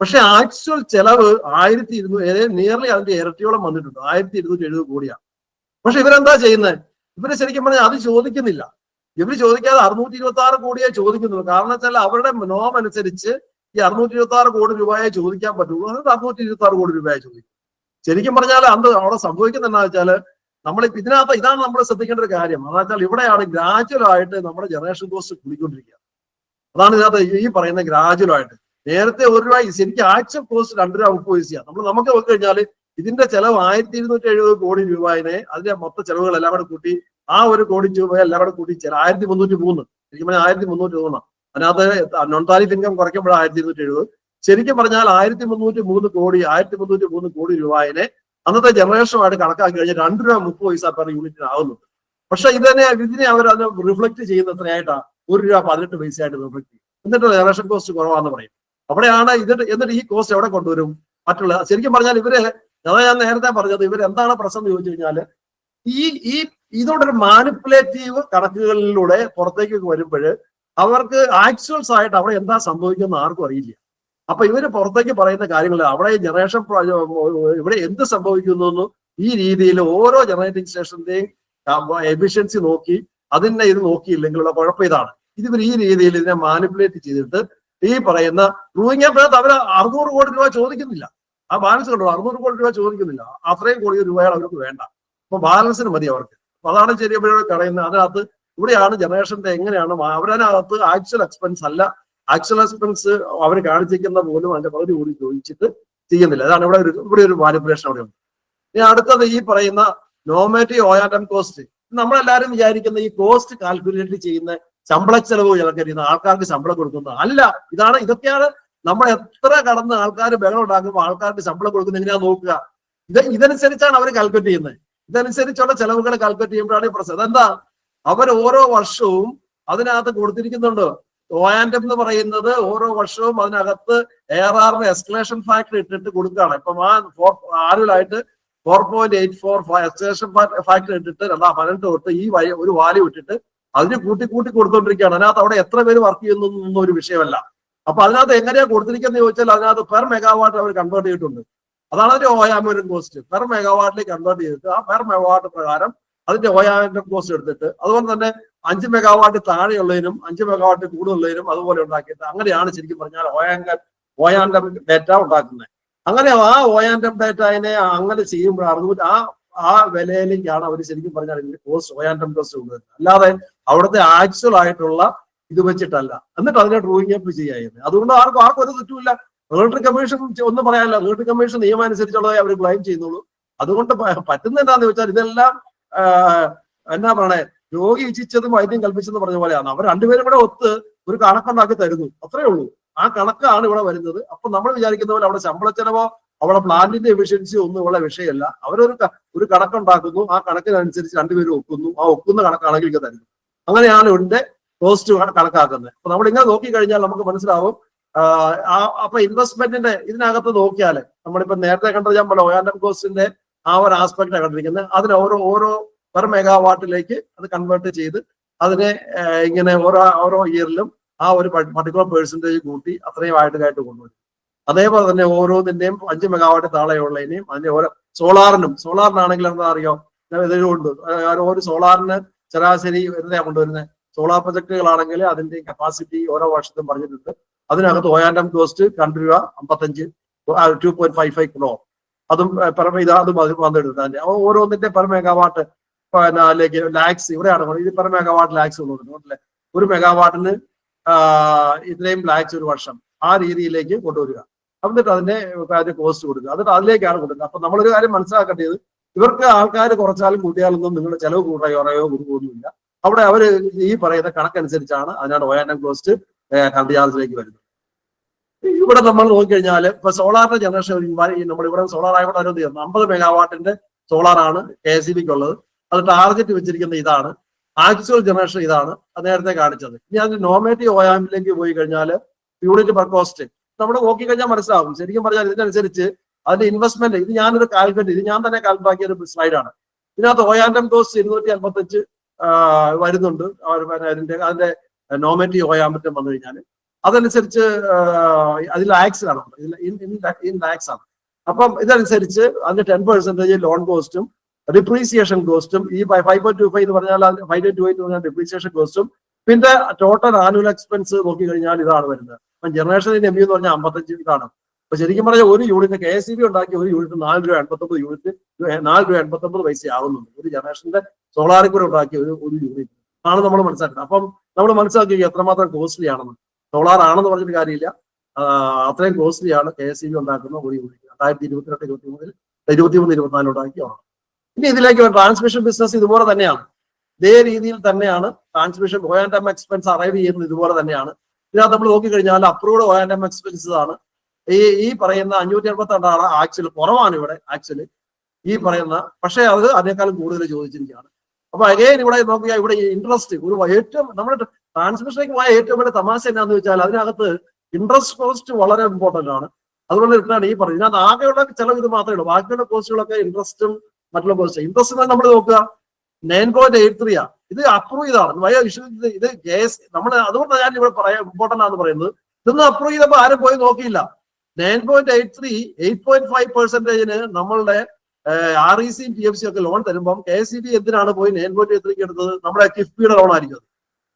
പക്ഷെ ആക്ച്വൽ ചെലവ് 1200, നിയർലി അതിന്റെ ഇരട്ടിയോളം വന്നിട്ടുണ്ട്, 1270 കോടിയാണ്. പക്ഷെ ഇവരെന്താ ചെയ്യുന്നത്? ഇവര് ശരിക്കും പറഞ്ഞാൽ അത് ചോദിക്കുന്നില്ല. ഇവര് ചോദിക്കാതെ 626 കോടിയെ ചോദിക്കുന്നുള്ളൂ. കാരണം വെച്ചാൽ അവരുടെ നോം അനുസരിച്ച് ഈ 626 കോടി രൂപയെ ചോദിക്കാൻ പറ്റുള്ളൂ. അത് 626 കോടി രൂപയെ ചോദിക്കും. ശരിക്കും പറഞ്ഞാൽ അവിടെ സംഭവിക്കുന്നത് എന്താ വെച്ചാൽ ഇതാണ് നമ്മൾ ശ്രദ്ധിക്കേണ്ട ഒരു കാര്യം. അതെന്ന് വെച്ചാൽ ഇവിടെയാണ് ഗ്രാജുവൽ ആയിട്ട് നമ്മുടെ ജനറേഷൻ കോസ്റ്റ് കൂടിക്കൊണ്ടിരിക്കുക. അതാണ് ഇതിനകത്ത് ഈ പറയുന്ന ഗ്രാജുവൽ ആയിട്ട്. നേരത്തെ 1 രൂപ, ശരിക്കും ആക്ച്വൽ കോസ്റ്റ് 2 രൂപ 30 പൈസയാണ്. നമുക്ക് നോക്കി കഴിഞ്ഞാൽ ഇതിന്റെ ചെലവ് 1270 കോടി രൂപയെ അതിന്റെ മൊത്ത ചെലവുകൾ എല്ലാം കൂടെ കൂട്ടി ആ 1 കോടി രൂപ എല്ലാം കൂടെ കൂട്ടി 1303, ശരിക്കും പറഞ്ഞാൽ 1303. അതിനകത്ത് നോൺ താരിഫ് ഇൻകം കുറയ്ക്കുമ്പോഴാണ് 1270. ശരിക്കും പറഞ്ഞാൽ 1303 കോടി രൂപയെ അന്നത്തെ ജനറേഷനുമായിട്ട് കണക്കാക്കി കഴിഞ്ഞാൽ 2 രൂപ 30 പൈസ പെർ യൂണിറ്റിന് ആകുന്നുണ്ട്. പക്ഷെ ഇതിനെ അവർ അത് റിഫ്ലക്ട് ചെയ്യുന്ന എത്രയായിട്ടാണ്? 1 രൂപ 18 പൈസയായിട്ട് റിഫ്ലക്ട് ചെയ്യും. എന്നിട്ട് ജനറേഷൻ കോസ്റ്റ് കുറവാന്ന് പറയും. അവിടെയാണ് എന്നിട്ട് ഈ കോസ്റ്റ് എവിടെ കൊണ്ടുവരും? ശരിക്കും പറഞ്ഞാൽ അതാ ഞാൻ നേരത്തെ പറഞ്ഞത്, ഇവരെന്താണ് പ്രശ്നം എന്ന് ചോദിച്ചു കഴിഞ്ഞാൽ ഇതോടൊരു മാനിപ്പുലേറ്റീവ് കണക്കുകളിലൂടെ പുറത്തേക്ക് വരുമ്പോൾ അവർക്ക് ആക്ച്വൽസ് ആയിട്ട് അവിടെ എന്താ സംഭവിക്കുന്നത് ആർക്കും അറിയില്ല. അപ്പൊ ഇവര് പുറത്തേക്ക് പറയുന്ന കാര്യങ്ങൾ അവിടെ ജനറേഷൻ ഇവിടെ എന്ത് സംഭവിക്കുന്നു ഈ രീതിയിൽ ഓരോ ജനറേറ്റിംഗ് സ്റ്റേഷന്റെയും എഫിഷ്യൻസി നോക്കി ഇത് നോക്കിയില്ലെങ്കിലുള്ള കുഴപ്പം ഇതാണ്. ഇവർ ഈ രീതിയിൽ ഇതിനെ മാനിപ്പുലേറ്റ് ചെയ്തിട്ട് ഈ പറയുന്ന റൂയിങ് ആപ്പിനകത്ത് അവർ 600 കോടി രൂപ ചോദിക്കുന്നില്ല. ആ ബാലൻസ് കണ്ടോ, 600 കോടി രൂപ ചോദിക്കുന്നില്ല. അത്രയും കോടി രൂപയാണ് അവർക്ക് വേണ്ട. അപ്പൊ ബാലൻസിന് മതി അവർക്ക്. അപ്പൊ അതാണ് ശരി കളയുന്നത്. അതിനകത്ത് ഇവിടെയാണ് ജനറേഷന്റെ എങ്ങനെയാണ് അവരതിനകത്ത് ആക്ച്വൽ എക്സ്പെൻസ് അല്ല, ആക്ച്വൽ എക്സ്പെൻസ് അവർ കാണിച്ചിരിക്കുന്ന പോലും അതിന്റെ പകുതി കൂടി ചോദിച്ചിട്ട് ചെയ്യുന്നില്ല. അതാണ് ഇവിടെ ഒരു മാനിപ്പുലേഷൻ അവിടെ ഉണ്ട്. ഇനി അടുത്തത് ഈ പറയുന്ന നോമേറ്റീവ് O&M കോസ്റ്റ്. നമ്മളെല്ലാവരും വിചാരിക്കുന്ന ഈ കോസ്റ്റ് കാൽക്കുലേറ്റ് ചെയ്യുന്ന ശമ്പള ചെലവ് ഇളക്കരിയുന്ന ആൾക്കാർക്ക് ശമ്പളം കൊടുക്കുന്നത് അല്ല. ഇതൊക്കെയാണ് നമ്മൾ എത്ര കടന്ന് ആൾക്കാർ ബഹളം ഉണ്ടാക്കുമ്പോൾ ആൾക്കാർക്ക് ശമ്പളം കൊടുക്കുന്നത് എങ്ങനെയാ നോക്കുക. ഇതനുസരിച്ചാണ് അവർ കാൽക്കുലേറ്റ് ചെയ്യുന്നത്. ഇതനുസരിച്ചുള്ള ചെലവുകൾ കാൽക്കുലേറ്റ് ചെയ്യുമ്പോഴാണ് ഈ പ്രശ്നം. അതെന്താ? അവർ ഓരോ വർഷവും അതിനകത്ത് കൊടുത്തിരിക്കുന്നുണ്ട്. O&M എന്ന് പറയുന്നത് ഓരോ വർഷവും അതിനകത്ത് ARRന്റെ എസ്കലേഷൻ ഫാക്ടർ ഇട്ടിട്ട് കൊടുക്കുകയാണ്. ഇപ്പം ആനുവലായിട്ട് 4.84 എസ്കലേഷൻ ഫാക്ടർ ഇട്ടിട്ട് 2018 തൊട്ട് ഈ ഒരു വാല്യൂ ഇട്ടിട്ട് അതിന് കൂട്ടി കൊടുത്തോണ്ടിരിക്കുകയാണ്. അതിനകത്ത് അവിടെ എത്ര പേര് വർക്ക് ചെയ്യുന്നൊന്നും ഒരു വിഷയമല്ല. അപ്പൊ അതിനകത്ത് എങ്ങനെയാ കൊടുത്തിരിക്കുന്നത് ചോദിച്ചാൽ അതിനകത്ത് പെർ മെഗാവാട്ട് അവർ കൺവേർട്ട് ചെയ്തിട്ടുണ്ട്. അതാണ് അതിന്റെ ഓയാമോരം കോസ്റ്റ്. പെർ മെഗാവാട്ടിലേക്ക് കൺവേർട്ട് ചെയ്തിട്ട് ആ പെർ മെഗാവാട്ട് പ്രകാരം അതിന്റെ ഓയാമോരം കോസ്റ്റ് എടുത്തിട്ട് അതുപോലെ തന്നെ 5 മെഗാവാട്ട് താഴെയുള്ളതിനും 5 മെഗാവാട്ട് കൂടുതലുള്ളതിനും അതുപോലെ ഉണ്ടാക്കിയിട്ട് അങ്ങനെയാണ് ശരിക്കും പറഞ്ഞാൽ ഓയാൻഡം ഡേറ്റ ഉണ്ടാക്കുന്നത്. അങ്ങനെ ആ ഓയാൻഡം ഡേറ്റനെ അങ്ങനെ ചെയ്യുമ്പോൾ ആ വിലയിലേക്കാണ് അവർ ശരിക്കും പറഞ്ഞാൽ കോസ്റ്റ് ഓയാൻഡം കോസ്റ്റ് കൊണ്ടുവരുന്നത്. അല്ലാതെ അവിടുത്തെ ആക്ച്വൽ ആയിട്ടുള്ള ഇത് വെച്ചിട്ടല്ല. എന്നിട്ട് അതിനെ ഡ്രോയിങ് അപ്പ് ചെയ്യായിരുന്നു. അതുകൊണ്ട് ആർക്കും ഒരു തെറ്റുമില്ല. റെഗുലേറ്ററി കമ്മീഷൻ ഒന്നും പറയാനില്ല. റെഗുലേറ്ററി കമ്മീഷൻ നിയമം അനുസരിച്ചുള്ളതേ അവർ ക്ലെയിം ചെയ്യുന്നുള്ളൂ. അതുകൊണ്ട് പറ്റുന്ന എന്താന്ന് വെച്ചാൽ ഇതെല്ലാം എന്നാ പറയണേ, രോഗി ഇച്ഛിച്ചതും വൈദ്യം കൽപ്പിച്ചെന്ന് പറഞ്ഞ പോലെയാണ്. അവർ രണ്ടുപേരും കൂടെ ഒത്ത് ഒരു കണക്കുണ്ടാക്കി തരുന്നു, അത്രേ ഉള്ളൂ. ആ കണക്കാണ് ഇവിടെ വരുന്നത്. അപ്പൊ നമ്മൾ വിചാരിക്കുന്ന പോലെ അവിടെ ശമ്പള ചെലവോ അവിടെ പ്ലാന്റിന്റെ എഫിഷ്യൻസി ഒന്നും ഉള്ള വിഷയമല്ല. ഒരു കണക്കുണ്ടാക്കുന്നു, ആ കണക്കിനനുസരിച്ച് രണ്ടുപേരും ഒക്കുന്നു, ആ ഒക്കുന്ന കണക്കാണെങ്കിൽ ഇത് തരുന്നു. അങ്ങനെയാണ് ഇവിടെ കോസ്റ്റ് കണക്കാക്കുന്നത്. അപ്പൊ നമ്മൾ ഇങ്ങനെ നോക്കിക്കഴിഞ്ഞാൽ നമുക്ക് മനസ്സിലാവും. അപ്പൊ ഇൻവെസ്റ്റ്മെന്റിന്റെ ഇതിനകത്ത് നോക്കിയാൽ നമ്മളിപ്പോ നേരത്തെ കണ്ടത് ഞാൻ പോലെ ഓയാൻഡം കോസ്റ്റിന്റെ ആ ഒരു ആസ്പെക്റ്റാണ് കണ്ടിരിക്കുന്നത്. അതിന് ഓരോ പെർ മെഗാവാട്ടിലേക്ക് അത് കൺവേർട്ട് ചെയ്ത് അതിനെ ഇങ്ങനെ ഓരോ ഇയറിലും ആ ഒരു പർട്ടിക്കുലർ പെർസെന്റേജ് കൂട്ടി അത്രയും ആയിട്ട് കൊണ്ടുവരും. അതേപോലെ തന്നെ ഓരോന്നിന്റെയും 5 മെഗാവാട്ട് താഴെയുള്ളതിനെയും അതിന്റെ ഓരോ സോളാറിനാണെങ്കിൽ എന്താ അറിയോ, ഇതിലുണ്ട് ഒരു സോളാറിന് ശരാശരി എന്താ കൊണ്ടുവരുന്നത്. സോളാർ പ്രൊജക്ടുകളാണെങ്കിൽ അതിന്റെ കപ്പാസിറ്റി ഓരോ വർഷത്തും പറഞ്ഞിട്ടുണ്ട്. അതിനകത്ത് ഓയാൻഡം കോസ്റ്റ് 2 രൂപ 55 2.55 കിലോ അതും വന്നിട്ടുണ്ട്. അതിന്റെ ഓരോന്നിന്റെ പെർ മെഗാവാട്ട് ലേക്ക് ലാക്സ് ഇവിടെയാണ് ഇത് പെർ മെഗാവാട്ട് ലാക്സ് കൊണ്ടുവരുന്നത്. ഒരു മെഗാവാട്ടിന് ഇത്രയും ലാക്സ് ഒരു വർഷം ആ രീതിയിലേക്ക് കൊണ്ടുവരിക. എന്നിട്ട് അതിന്റെ കോസ്റ്റ് കൊടുക്കുക. എന്നിട്ട് അതിലേക്കാണ് കൊടുക്കുക. അപ്പൊ നമ്മളൊരു കാര്യം മനസ്സിലാക്കേണ്ടത്, ഇവർക്ക് ആൾക്കാർ കുറച്ചാലും കൂട്ടിയാലൊന്നും നിങ്ങളുടെ ചെലവ് കൂട്ടുകയോ കൊടുക്കുകയൊന്നുമില്ല. അവിടെ അവര് ഈ പറയുന്ന കണക്കനുസരിച്ചാണ് അതിനാണ് ഓയാൻഡം കോസ്റ്റ് കറണ്ട് ചാർജിലേക്ക് വരുന്നത്. ഇവിടെ നമ്മൾ നോക്കിക്കഴിഞ്ഞാൽ ഇപ്പൊ സോളാറിന്റെ ജനറേഷൻ നമ്മളിവിടെ സോളാർ ആയതുകൊണ്ട് അനുമതി 50 മെഗാവാട്ടിന്റെ സോളാറാണ് KSEBക്ക് ഉള്ളത്. അത് ടാർഗറ്റ് വെച്ചിരിക്കുന്ന ഇതാണ്. ആക്ച്വൽ ജനറേഷൻ ഇതാണ് നേരത്തെ കാണിച്ചത്. ഇനി അതിന്റെ നോമേറ്റീവ് ഓയാമിലേക്ക് പോയി കഴിഞ്ഞാൽ യൂണിറ്റ് പെർ കോസ്റ്റ് നമ്മൾ നോക്കിക്കഴിഞ്ഞാൽ മനസ്സിലാവും. ശരിക്കും പറഞ്ഞാൽ ഇതിനനുസരിച്ച് അതിന്റെ ഇൻവെസ്റ്റ്മെന്റ് ഇത് ഞാൻ തന്നെ കാൽക്കുലേറ്റ് ആക്കിയ ഒരു സ്ലൈഡാണ്. ഇതിനകത്ത് ഓയാൻഡം കോസ്റ്റ് 255 വരുന്നുണ്ട്. അതിന്റെ നോമേറ്റീവ് ഓയാമറ്റം വന്നു കഴിഞ്ഞാൽ അതനുസരിച്ച് അതിൽ ലാക്സ് ആണ്, ലാക്സ് ആണ്. അപ്പം ഇതനുസരിച്ച് അതിന്റെ 10% ലോൺ കോസ്റ്റും ഡിപ്രീസിയേഷൻ കോസ്റ്റും ഈ 5.25 എന്ന് പറഞ്ഞാൽ 5.28 എന്ന് പറഞ്ഞാൽ ഡിപ്രീസിയേഷൻ കോസ്റ്റും പിന്നെ ടോട്ടൽ ആനുവൽ എക്സ്പെൻസ് നോക്കിക്കഴിഞ്ഞാൽ ഇതാണ് വരുന്നത്. അപ്പം ജനറേഷനിന്റെ MU എന്ന് പറഞ്ഞാൽ 55 ഇതാണ്. അപ്പൊ ശരിക്കും പറഞ്ഞാൽ ഒരു യൂണിറ്റ് KSEB ഉണ്ടാക്കിയ ഒരു യൂണിറ്റ് 4 രൂപ 89 യൂണിറ്റ് 4 രൂപ 89 പൈസ ആവുന്നുണ്ട്. ഒരു ജനറേഷന്റെ സോളാറിൽ കൂടെ ഉണ്ടാക്കിയ ഒരു യൂണിറ്റ് ആണ് നമ്മൾ മനസ്സിലാക്കുന്നത്. അപ്പം നമ്മൾ മനസ്സിലാക്കി എത്രമാത്രം കോസ്റ്റ്ലി ആണെന്ന്. സോളാർ ആണെന്ന് പറഞ്ഞിട്ട് കാര്യമില്ല, അത്രയും കോസ്റ്റ്ലി ആണ് KSEB ഉണ്ടാക്കുന്ന ഒരു യൂണിറ്റ്. 2022, 2023, 24 ഉണ്ടാക്കിയാണ്. ഇനി ഇതിലേക്ക് ട്രാൻസ്മിഷൻ ബിസിനസ് ഇതുപോലെ തന്നെയാണ്. ഇതേ രീതിയിൽ തന്നെയാണ് ട്രാൻസ്മിഷൻ ഓയാൻഡം എക്സ്പെൻസ് അറൈവ് ചെയ്യുന്നത് ഇതുപോലെ തന്നെയാണ്. ഇതിനകത്ത് നമ്മൾ നോക്കിക്കഴിഞ്ഞാൽ അപ്രൂവ്ഡ് ഓയാൻഡം എക്സ്പെൻസസ് ആണ് ഈ പറയുന്ന 582 ആക്ച്വൽ കുറവാണ് ഇവിടെ ആക്ച്വലി ഈ പറയുന്ന, പക്ഷേ അത് അതിനേക്കാളും കൂടുതൽ ചോദിച്ചിരിക്കുകയാണ്. അപ്പൊ അഗൈൻ ഇവിടെ നോക്കിയാൽ ഇവിടെ ഇൻട്രസ്റ്റ് ഏറ്റവും നമ്മുടെ ട്രാൻസ്മിഷനിലേക്ക് പോയ ഏറ്റവും വലിയ തമാശ എന്നാന്ന് വെച്ചാൽ അതിനകത്ത് ഇൻട്രസ്റ്റ് കോസ്റ്റ് വളരെ ഇമ്പോർട്ടന്റ് ആണ്. അതുകൊണ്ട് ഇട്ടാണ് ഈ പറയുന്നത്. ഇതിനകത്ത് ആകെയുള്ള ചിലവ് ഇത് മാത്രമേ ഉള്ളൂ. ബാക്കിയുള്ള കോസ്റ്റുകളൊക്കെ ഇൻട്രസ്റ്റും മറ്റുള്ള കോസ്റ്റ്. ഇൻട്രസ്റ്റ് നമ്മൾ നോക്കുക 9.83 ഇത് അപ്രൂവ് ചെയ്താണ്. ഇത് കേസ് നമ്മൾ അതുകൊണ്ട് ഞാൻ ഇവിടെ പറയാം ഇമ്പോർട്ടന്റ് ആണെന്ന് പറയുന്നത്. ഇതൊന്നും അപ്രൂവ് ചെയ്തപ്പോൾ ആരും പോയി നോക്കിയില്ല. 9.83 8.5% നമ്മളുടെ REC PFC ഒക്കെ ലോൺ തരുമ്പം KSEB എന്തിനാണ് പോയി 9.83 എടുത്തത്? നമ്മുടെ കിഫ്ബിയുടെ ലോൺ ആയിരിക്കും.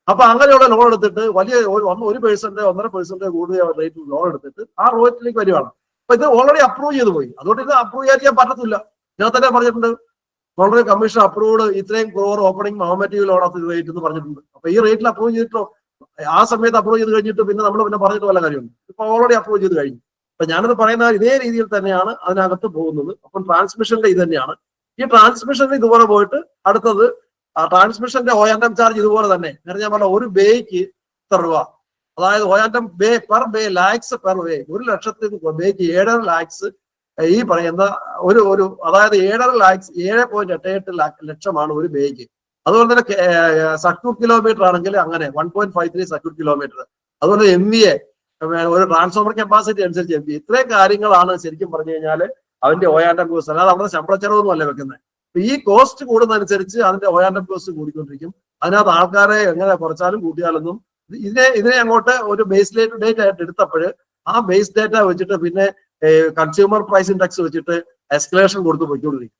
അപ്പൊ അങ്ങനെയുള്ള ലോൺ എടുത്തിട്ട് വലിയ 1% 1.5% കൂടുതൽ റേറ്റ് ലോൺ എടുത്തിട്ട് ആ റേറ്റിലേക്ക് വരികയാണ്. അപ്പൊ ഇത് ഓൾറെഡി അപ്രൂവ് ചെയ്ത് പോയി. അതുകൊണ്ട് ഇത് അപ്രൂവ് ചെയ്യാൻ പറ്റത്തില്ല. ഞാൻ തന്നെ പറഞ്ഞിട്ടുണ്ട്, ഓൾറെഡി കമ്മീഷൻ അപ്രൂവ്ഡ് ഇത്രയും crore opening normative loan of rate എന്ന് പറഞ്ഞിട്ടുണ്ട്. അപ്പൊ ഈ റേറ്റിൽ അപ്രൂവ് ചെയ്തിട്ടോ ആ സമയത്ത് അപ്രൂവ് ചെയ്ത് കഴിഞ്ഞിട്ട് പിന്നെ നമ്മൾ പറഞ്ഞിട്ട് വല്ല കാര്യമുണ്ട്. ഇപ്പൊ ഓൾറെഡി അപ്രൂവ് ചെയ്ത് കഴിഞ്ഞു. അപ്പൊ ഞാനത് പറയുന്ന ഇതേ രീതിയിൽ തന്നെയാണ് അതിനകത്ത് പോകുന്നത്. അപ്പം ട്രാൻസ്മിഷന്റെ ഇത് തന്നെയാണ്. ഈ ട്രാൻസ്മിഷന് ഇതുപോലെ പോയിട്ട് അടുത്തത് ട്രാൻസ്മിഷന്റെ ഓയാൻഡം ചാർജ് ഇതുപോലെ തന്നെ. നേരത്തെ ഞാൻ പറഞ്ഞ ഒരു ബേക്ക് ഇത്ര രൂപ, അതായത് ഓയാൻഡം bay per bay lakhs per bay 1 ലക്ഷത്തിന് ബേക്ക് 7.5 ലാക്സ് ഈ പറയുന്ന ഒരു അതായത് 7.5 ലാക്സ് 7.88 ലക്ഷമാണ് ഒരു ബേക്ക്. അതുപോലെ തന്നെ സർക്യൂട്ട് കിലോമീറ്റർ ആണെങ്കിൽ അങ്ങനെ 1.53 സർക്യൂട്ട് കിലോമീറ്റർ. അതുപോലെ MVA ഒരു ട്രാൻസ്ഫോമർ കപ്പാസിറ്റി അനുസരിച്ച് MVA. ഇത്രയും കാര്യങ്ങളാണ് ശരിക്കും പറഞ്ഞു കഴിഞ്ഞാൽ അവന്റെ ഓയാൻഡം കോസ്റ്റ്. അല്ലാതെ അവിടെ ശമ്പള ചെലവൊന്നും അല്ല വെക്കുന്നത്. ഈ കോസ്റ്റ് കൂടുന്നതനുസരിച്ച് അതിന്റെ OR&M കോസ്റ്റ് കൂടിക്കൊണ്ടിരിക്കും. അതിനകത്ത് ആൾക്കാരെ എങ്ങനെ കുറച്ചാലും കൂട്ടിയാലൊന്നും ഇതിനെ അങ്ങോട്ട് ഒരു ബേസ് ഡേറ്റ് ആയിട്ട് എടുത്തപ്പോൾ ആ ബേസ് ഡേറ്റ വെച്ചിട്ട് പിന്നെ കൺസ്യൂമർ പ്രൈസ് ഇൻഡെക്സ് വെച്ചിട്ട് എസ്കലേഷൻ കൊടുത്ത് പോയിക്കൊണ്ടിരിക്കും.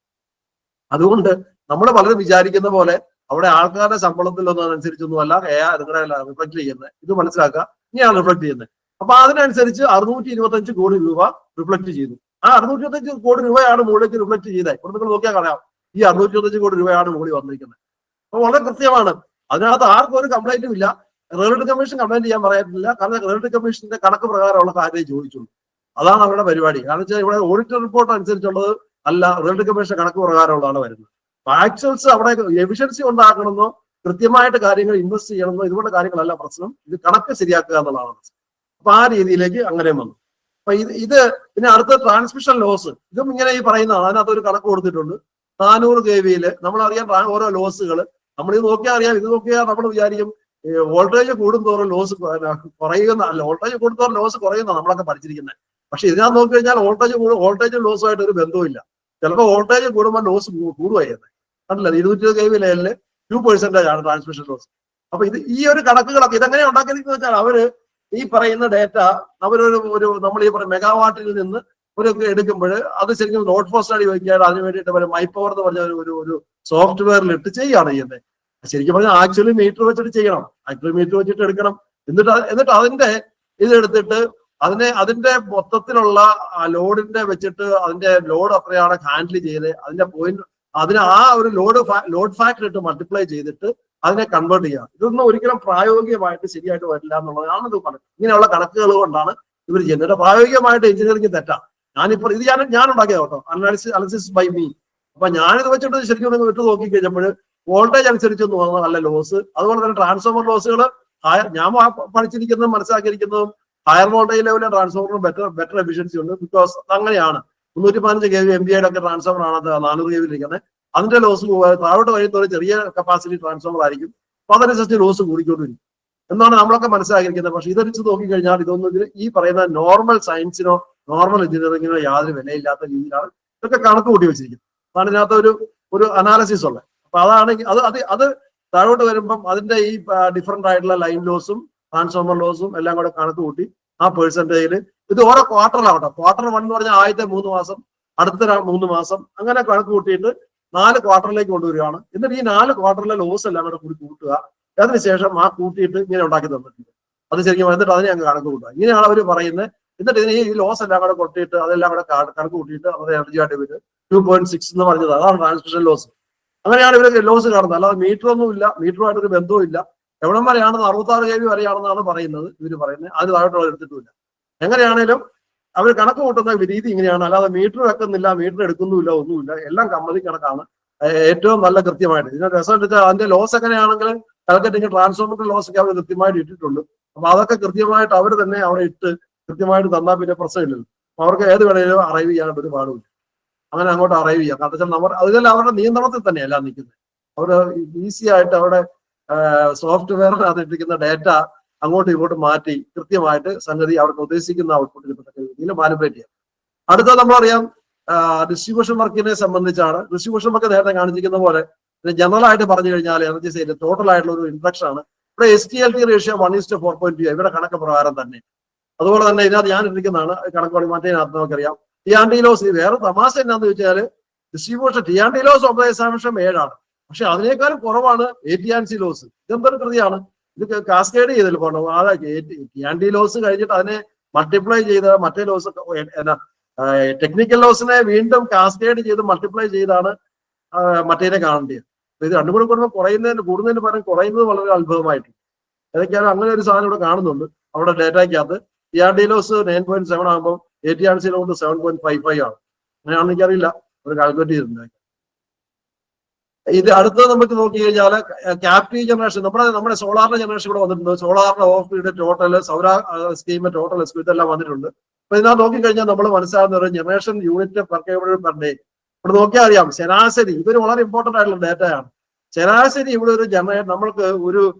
അതുകൊണ്ട് നമ്മൾ പലരും വിചാരിക്കുന്ന പോലെ അവിടെ ആൾക്കാരുടെ ശമ്പളത്തിലൊന്നും അനുസരിച്ചൊന്നും അല്ല നിങ്ങളുടെ റിഫ്ലക്ട് ചെയ്യുന്നത്. ഇത് മനസ്സിലാക്കുക, ഇങ്ങനെയാണ് റിഫ്ലക്ട് ചെയ്യുന്നത്. അപ്പൊ അതിനനുസരിച്ച് 625 കോടി രൂപ റിഫ്ലക്ട് ചെയ്തു. ആ 625 കോടി രൂപയാണ് മുകളിലേക്ക് റിഫ്ലക്ട് ചെയ്തത്. ഇപ്പോൾ നിങ്ങൾ നോക്കിയാൽ കാണാം ഈ 625 കോടി രൂപയാണ് മുകളിൽ വന്നിരിക്കുന്നത്. അപ്പൊ വളരെ കൃത്യമാണ്. അതിനകത്ത് ആർക്കും ഒരു കംപ്ലൈന്റും ഇല്ല. റെഗുലേറ്ററി കമ്മീഷൻ കംപ്ലൈന്റ് ചെയ്യാൻ പറയാനില്ല. കാരണം റെഗുലേറ്ററി കമ്മീഷന്റെ കണക്ക് പ്രകാരമുള്ള കാര്യം ചോദിച്ചുള്ളൂ. അതാണ് അവരുടെ പരിപാടി. കാരണം വെച്ചാൽ ഇവിടെ ഓഡിറ്റ് റിപ്പോർട്ട് അനുസരിച്ചുള്ളത് അല്ല, റെഗുലേറ്ററി കമ്മീഷൻ കണക്ക് പ്രകാരമുള്ളതാണ് വരുന്നത്. ആക്ച്വൽസ് അവിടെ എഫിഷ്യൻസി ഉണ്ടാക്കണമെന്നോ കൃത്യമായിട്ട് കാര്യങ്ങൾ ഇൻവെസ്റ്റ് ചെയ്യണമെന്നോ ഇതുപോലെ കാര്യങ്ങളല്ല പ്രശ്നം. ഇത് കണക്ക് ശരിയാക്കുക എന്നുള്ളതാണ് പ്രശ്നം. അപ്പൊ ആ രീതിയിലേക്ക് അങ്ങനെ വന്നു. അപ്പൊ ഇത് പിന്നെ അടുത്ത ട്രാൻസ്മിഷൻ ലോസ്, ഇതും ഇങ്ങനെ ഈ പറയുന്നതാണ്. അതിനകത്ത് ഒരു കണക്ക് കൊടുത്തിട്ടുണ്ട്. 400 kV നമ്മളറിയാം ഓരോ ലോസുകൾ നമ്മളിത് നോക്കിയാൽ അറിയാം. ഇത് നോക്കിയാൽ നമ്മൾ വിചാരിക്കും വോൾട്ടേജ് കൂടുന്തോറും ലോസ് കുറയുന്ന, അല്ല വോൾട്ടേജ് കൂടുന്തോറും ലോസ് കുറയുന്ന നമ്മളൊക്കെ പഠിച്ചിരിക്കുന്നത്. പക്ഷെ ഇതിനകത്ത് നോക്കി കഴിഞ്ഞാൽ വോൾട്ടേജും ലോസുമായിട്ട് ഒരു ബന്ധവുമില്ല. ചിലപ്പോൾ വോൾട്ടേജ് കൂടുമ്പോൾ ലോസ് കൂടുകയാണ്. കണ്ടില്ല, 220 kV ലൈനില് 2% ആണ് ട്രാൻസ്മിഷൻ ലോസ്. അപ്പൊ ഈ ഒരു കണക്കുകളൊക്കെ ഇതെങ്ങനെ ഉണ്ടാക്കിയിരിക്കുന്നത് വെച്ചാൽ അവര് ഈ പറയുന്ന ഡേറ്റ അവരൊരു നമ്മൾ ഈ പറയുന്ന മെഗാവാട്ടിൽ നിന്ന് ഒരു എടുക്കുമ്പോൾ അത് ശരിക്കും ലോഡ് ഫോർ സ്റ്റഡി വയ്ക്കാതെ അതിന് വേണ്ടിയിട്ട് മൈപവർ എന്ന് പറഞ്ഞ ഒരു സോഫ്റ്റ്വെയറിൽ ഇട്ട് ചെയ്യുകയാണ് ചെയ്യുന്നത്. ശരിക്കും പറഞ്ഞാൽ ആക്ച്വലി മീറ്റർ വെച്ചിട്ട് ചെയ്യണം. ആക്ച്വലി മീറ്റർ വെച്ചിട്ട് എടുക്കണം. എന്നിട്ട് അതിന്റെ ഇതെടുത്തിട്ട് അതിന്റെ മൊത്തത്തിലുള്ള ലോഡിന്റെ വെച്ചിട്ട് അതിന്റെ ലോഡ് എത്രയാണ് ഹാൻഡിൽ ചെയ്ത് അതിന്റെ പോയിന്റ് അതിന് ആ ഒരു ലോഡ് ഫാക്ടർ ഇട്ട് മൾട്ടിപ്ലൈ ചെയ്തിട്ട് അതിനെ കൺവേർട്ട് ചെയ്യുക. ഇതൊന്നും ഒരിക്കലും പ്രായോഗികമായിട്ട് ശരിയായിട്ട് വരില്ല എന്നുള്ളതാണ് ഇത് പറയുന്നത്. ഇങ്ങനെയുള്ള കണക്കുകൾ കൊണ്ടാണ് ഇവർ ചെയ്യുന്നത്. പ്രായോഗികമായിട്ട് എഞ്ചിനീയറിംഗ് തെറ്റാണ്. ഞാനിപ്പോൾ ഇത് ഞാൻ ഉണ്ടാക്കിയത് കേട്ടോ, അനാലിസിസ് ബൈ മീ. അപ്പൊ ഞാനിത് വെച്ചിട്ട് ശരിക്കും നിങ്ങൾ വിട്ടു നോക്കി കഴിഞ്ഞപ്പോൾ വോൾട്ടേജ് അനുസരിച്ചൊന്നും വന്നത് നല്ല ലോസ്. അതുപോലെ തന്നെ ട്രാൻസ്ഫോമർ ലോസുകൾ ഞാൻ പഠിച്ചിരിക്കുന്നതും മനസ്സിലാക്കിയിരിക്കുന്നതും ഹയർ വോൾട്ടേജ് ലെവലിലെ ട്രാൻസ്ഫോമറിന് ബെറ്റർ എഫിഷ്യൻസി ഉണ്ട്. ബിക്കോസ് അങ്ങനെയാണ് 315 kV MVA ഒക്കെ ട്രാൻസ്ഫോമർ ആണ് 400 kV ഇരിക്കുന്നത്. അതിന്റെ ലോസ് താഴോട്ട് വരുന്ന ഒരു ചെറിയ കപ്പാസിറ്റി ട്രാൻസ്ഫോമർ ആയിരിക്കും. അപ്പൊ അതനുസരിച്ച് ലോസ് കൂടിക്കൊണ്ടിരിക്കും എന്നാണ് നമ്മളൊക്കെ മനസ്സിലാക്കിയിരിക്കുന്നത്. പക്ഷെ ഇതനുസരിച്ച് നോക്കിക്കഴിഞ്ഞാൽ ഇതൊന്നും ഈ പറയുന്ന നോർമൽ സയൻസിനോ നോർമൽ എഞ്ചിനീയറിംഗിനോ യാതൊരു വിലയില്ലാത്ത രീതിയിലാണ് ഇതൊക്കെ കണക്ക് കൂട്ടി വെച്ചിരിക്കുന്നത്. അതാണ് ഇതിനകത്ത് ഒരു അനാലിസിസ് ഉള്ളത്. അപ്പൊ അതാണെങ്കിൽ അത് താഴോട്ട് വരുമ്പം അതിന്റെ ഈ ഡിഫറെന്റ് ആയിട്ടുള്ള ലൈൻ ലോസും ട്രാൻസ്ഫോമർ ലോസും എല്ലാം കൂടെ കണക്ക് കൂട്ടി ആ പെർസെന്റേജിൽ ഇത് ഓരോ ക്വാർട്ടറിലാവട്ടെ. ക്വാർട്ടർ 1 എന്ന് പറഞ്ഞാൽ ആദ്യത്തെ 3 മാസം, അടുത്ത 3 മാസം, അങ്ങനെ കണക്ക് കൂട്ടിയിട്ട് 4 ക്വാർട്ടറിലേക്ക് കൊണ്ടുവരികയാണ്. എന്നിട്ട് ഈ 4 ക്വാർട്ടറിലെ ലോസ് എല്ലാം കൂടെ കൂടി കൂട്ടുക. അതിനുശേഷം ആ കൂട്ടിയിട്ട് ഇങ്ങനെ ഉണ്ടാക്കി തന്നിട്ടുണ്ട്. അത് ശരിക്കും എന്നിട്ട് അതിനെ അങ്ങ് കണക്ക് കൂട്ടുക. ഇങ്ങനെയാണ് അവർ പറയുന്നത്. എന്നിട്ട് ഇതിന് ഈ ലോസ് എല്ലാം കൂടെ കൊട്ടിയിട്ട് അതെല്ലാം കൂടെ കണക്ക് കൂട്ടിയിട്ട് അത് എനർജി ആയിട്ട് ഇവര് 2.6 എന്ന് പറഞ്ഞത് അതാണ് ട്രാൻസ്മിഷൻ ലോസ്. അങ്ങനെയാണ് ഇവർക്ക് ലോസ് കാണുന്നത്. അല്ലാതെ മീറ്ററൊന്നും ഇല്ല, മീറ്ററുമായിട്ടൊരു ബന്ധവും ഇല്ല. എവിടം വരെയാണെന്ന് 66 kV വരെയാണെന്നാണ് പറയുന്നത് ഇവർ പറയുന്നത്. അതിന് താഴോട്ടുള്ള എടുത്തിട്ടുമില്ല. എങ്ങനെയാണേലും അവർ കണക്ക് കൂട്ടുന്ന രീതി ഇങ്ങനെയാണ്. അല്ലാതെ മീറ്റർ വെക്കുന്നില്ല, മീറ്റർ എടുക്കുന്നുമില്ല, ഒന്നുമില്ല. എല്ലാം കമ്പനി കണക്കാണ് ഏറ്റവും നല്ല കൃത്യമായിട്ട്. ഇതിന്റെ റിസൾട്ട് വെച്ചാൽ അതിന്റെ ലോസ് എങ്ങനെയാണെങ്കിൽ കാൽക്കുലേറ്റിംഗ് ട്രാൻസ്ഫോമറിന്റെ ലോസ് ഒക്കെ അവർ കൃത്യമായിട്ട് ഇട്ടിട്ടുണ്ട്. അപ്പൊ അതൊക്കെ കൃത്യമായിട്ട് അവർ തന്നെ അവിടെ ഇട്ട് കൃത്യമായിട്ട് തന്നാൽ പിന്നെ പ്രശ്നമില്ലല്ലോ. അവർക്ക് ഏത് വേണേലും അറൈവ് ചെയ്യാനായിട്ട് ഒരു പാടുമില്ല. അങ്ങനെ അങ്ങോട്ട് അറൈവ് ചെയ്യാം. കാരണം വെച്ചാൽ അതെല്ലാം അവരുടെ നിയന്ത്രണത്തിൽ തന്നെയല്ല നിൽക്കുന്നത്. അവർ ഈസി ആയിട്ട് അവിടെ സോഫ്റ്റ്വെയറിനകത്ത് ഇട്ടിരിക്കുന്ന ഡേറ്റ അങ്ങോട്ടും ഇങ്ങോട്ടും മാറ്റി കൃത്യമായിട്ട് സംഗതി അവർക്ക് ഉദ്ദേശിക്കുന്ന ഔട്ട്പുട്ടിൽ രീതിയിൽ മാനിപ്പുലേറ്റ് ചെയ്യാം. അടുത്ത നമ്മളറിയാം ഡിസ്ട്രിബ്യൂഷൻ വർക്കിനെ സംബന്ധിച്ചാണ്. ഡിസ്ട്രിബ്യൂഷൻ വർക്ക് നേരത്തെ കാണിച്ചിരിക്കുന്ന പോലെ ജനറൽ ആയിട്ട് പറഞ്ഞു കഴിഞ്ഞാൽ എനർജി സൈഡ് ടോട്ടൽ ആയിട്ടുള്ള ഒരു ഇൻട്രക്ഷൻ ആണ്. ഇവിടെ STLT റേഷ്യോ 1:4.2 ഇവരുടെ കണക്ക് പ്രകാരം തന്നെ. അതുപോലെ തന്നെ ഇതിനകത്ത് ഞാൻ ഇരിക്കുന്നതാണ് കണക്ക് മറ്റേതിനകത്ത് നമുക്കറിയാം. ടി ലോസ് വേറെ തമാശ എന്നാന്ന് ചോദിച്ചാൽ ഡിസ്ട്രിബ്യൂഷൻ ടി ലോസ് 9.7 പക്ഷെ അതിനേക്കാളും കുറവാണ് AT&C ലോസ്. ഇതെന്തൊരു കൃതിയാണ്. ഇത് കാസ്കേഡ് ചെയ്തല്ലോ പോകണം. ടി ലോസ് കഴിഞ്ഞിട്ട് അതിനെ മൾട്ടിപ്ലൈ ചെയ്ത് മറ്റേ ലോസ് ടെക്നിക്കൽ ലോസിനെ വീണ്ടും കാസ്കേഡ് ചെയ്ത് മൾട്ടിപ്ലൈ ചെയ്താണ് മറ്റേനെ കാണേണ്ടത്. ഇത് രണ്ടും കൂടെ കൂടുമ്പോൾ കൂടുന്നതിന് പകരം കുറയുന്നത് വളരെ അത്ഭുതമായിട്ട്. ഏതൊക്കെയാണ് അങ്ങനെ ഒരു സാധനം ഇവിടെ കാണുന്നുണ്ട്. അവിടെ ഡേറ്റയ്ക്കകത്ത് ടി ലോസ് 9.7 ആകുമ്പോൾ AT&C ലോസ് 7.55 ആണ്. അങ്ങനെയാണെന്ന് എനിക്കറിയില്ല, അവർ കാൽക്കുലേറ്റ് ചെയ്തിട്ടുണ്ട്. ഇത് അടുത്തത് നമുക്ക് നോക്കി കഴിഞ്ഞാൽ ക്യാപ്റ്റീവ് ജനറേഷൻ നമ്മുടെ സോളാറിന്റെ ജനറേഷൻ ഇവിടെ വന്നിട്ടുണ്ട്. സോളാറിന്റെ off grid total, Soura scheme total ഇതെല്ലാം വന്നിട്ടുണ്ട്. അപ്പൊ ഇതിനകത്ത് നോക്കിക്കഴിഞ്ഞാൽ നമ്മൾ മനസ്സിലാകുന്ന ഒരു ജനറേഷൻ യൂണിറ്റ് പെർ ഡേ ഇവിടെ നോക്കിയാൽ അറിയാം. ശരാശരി ഇതൊരു വളരെ ഇമ്പോർട്ടന്റ് ആയിട്ടുള്ള ഡേറ്റയാണ്. ശരാശരി ഇവിടെ ഒരു നമ്മൾക്ക്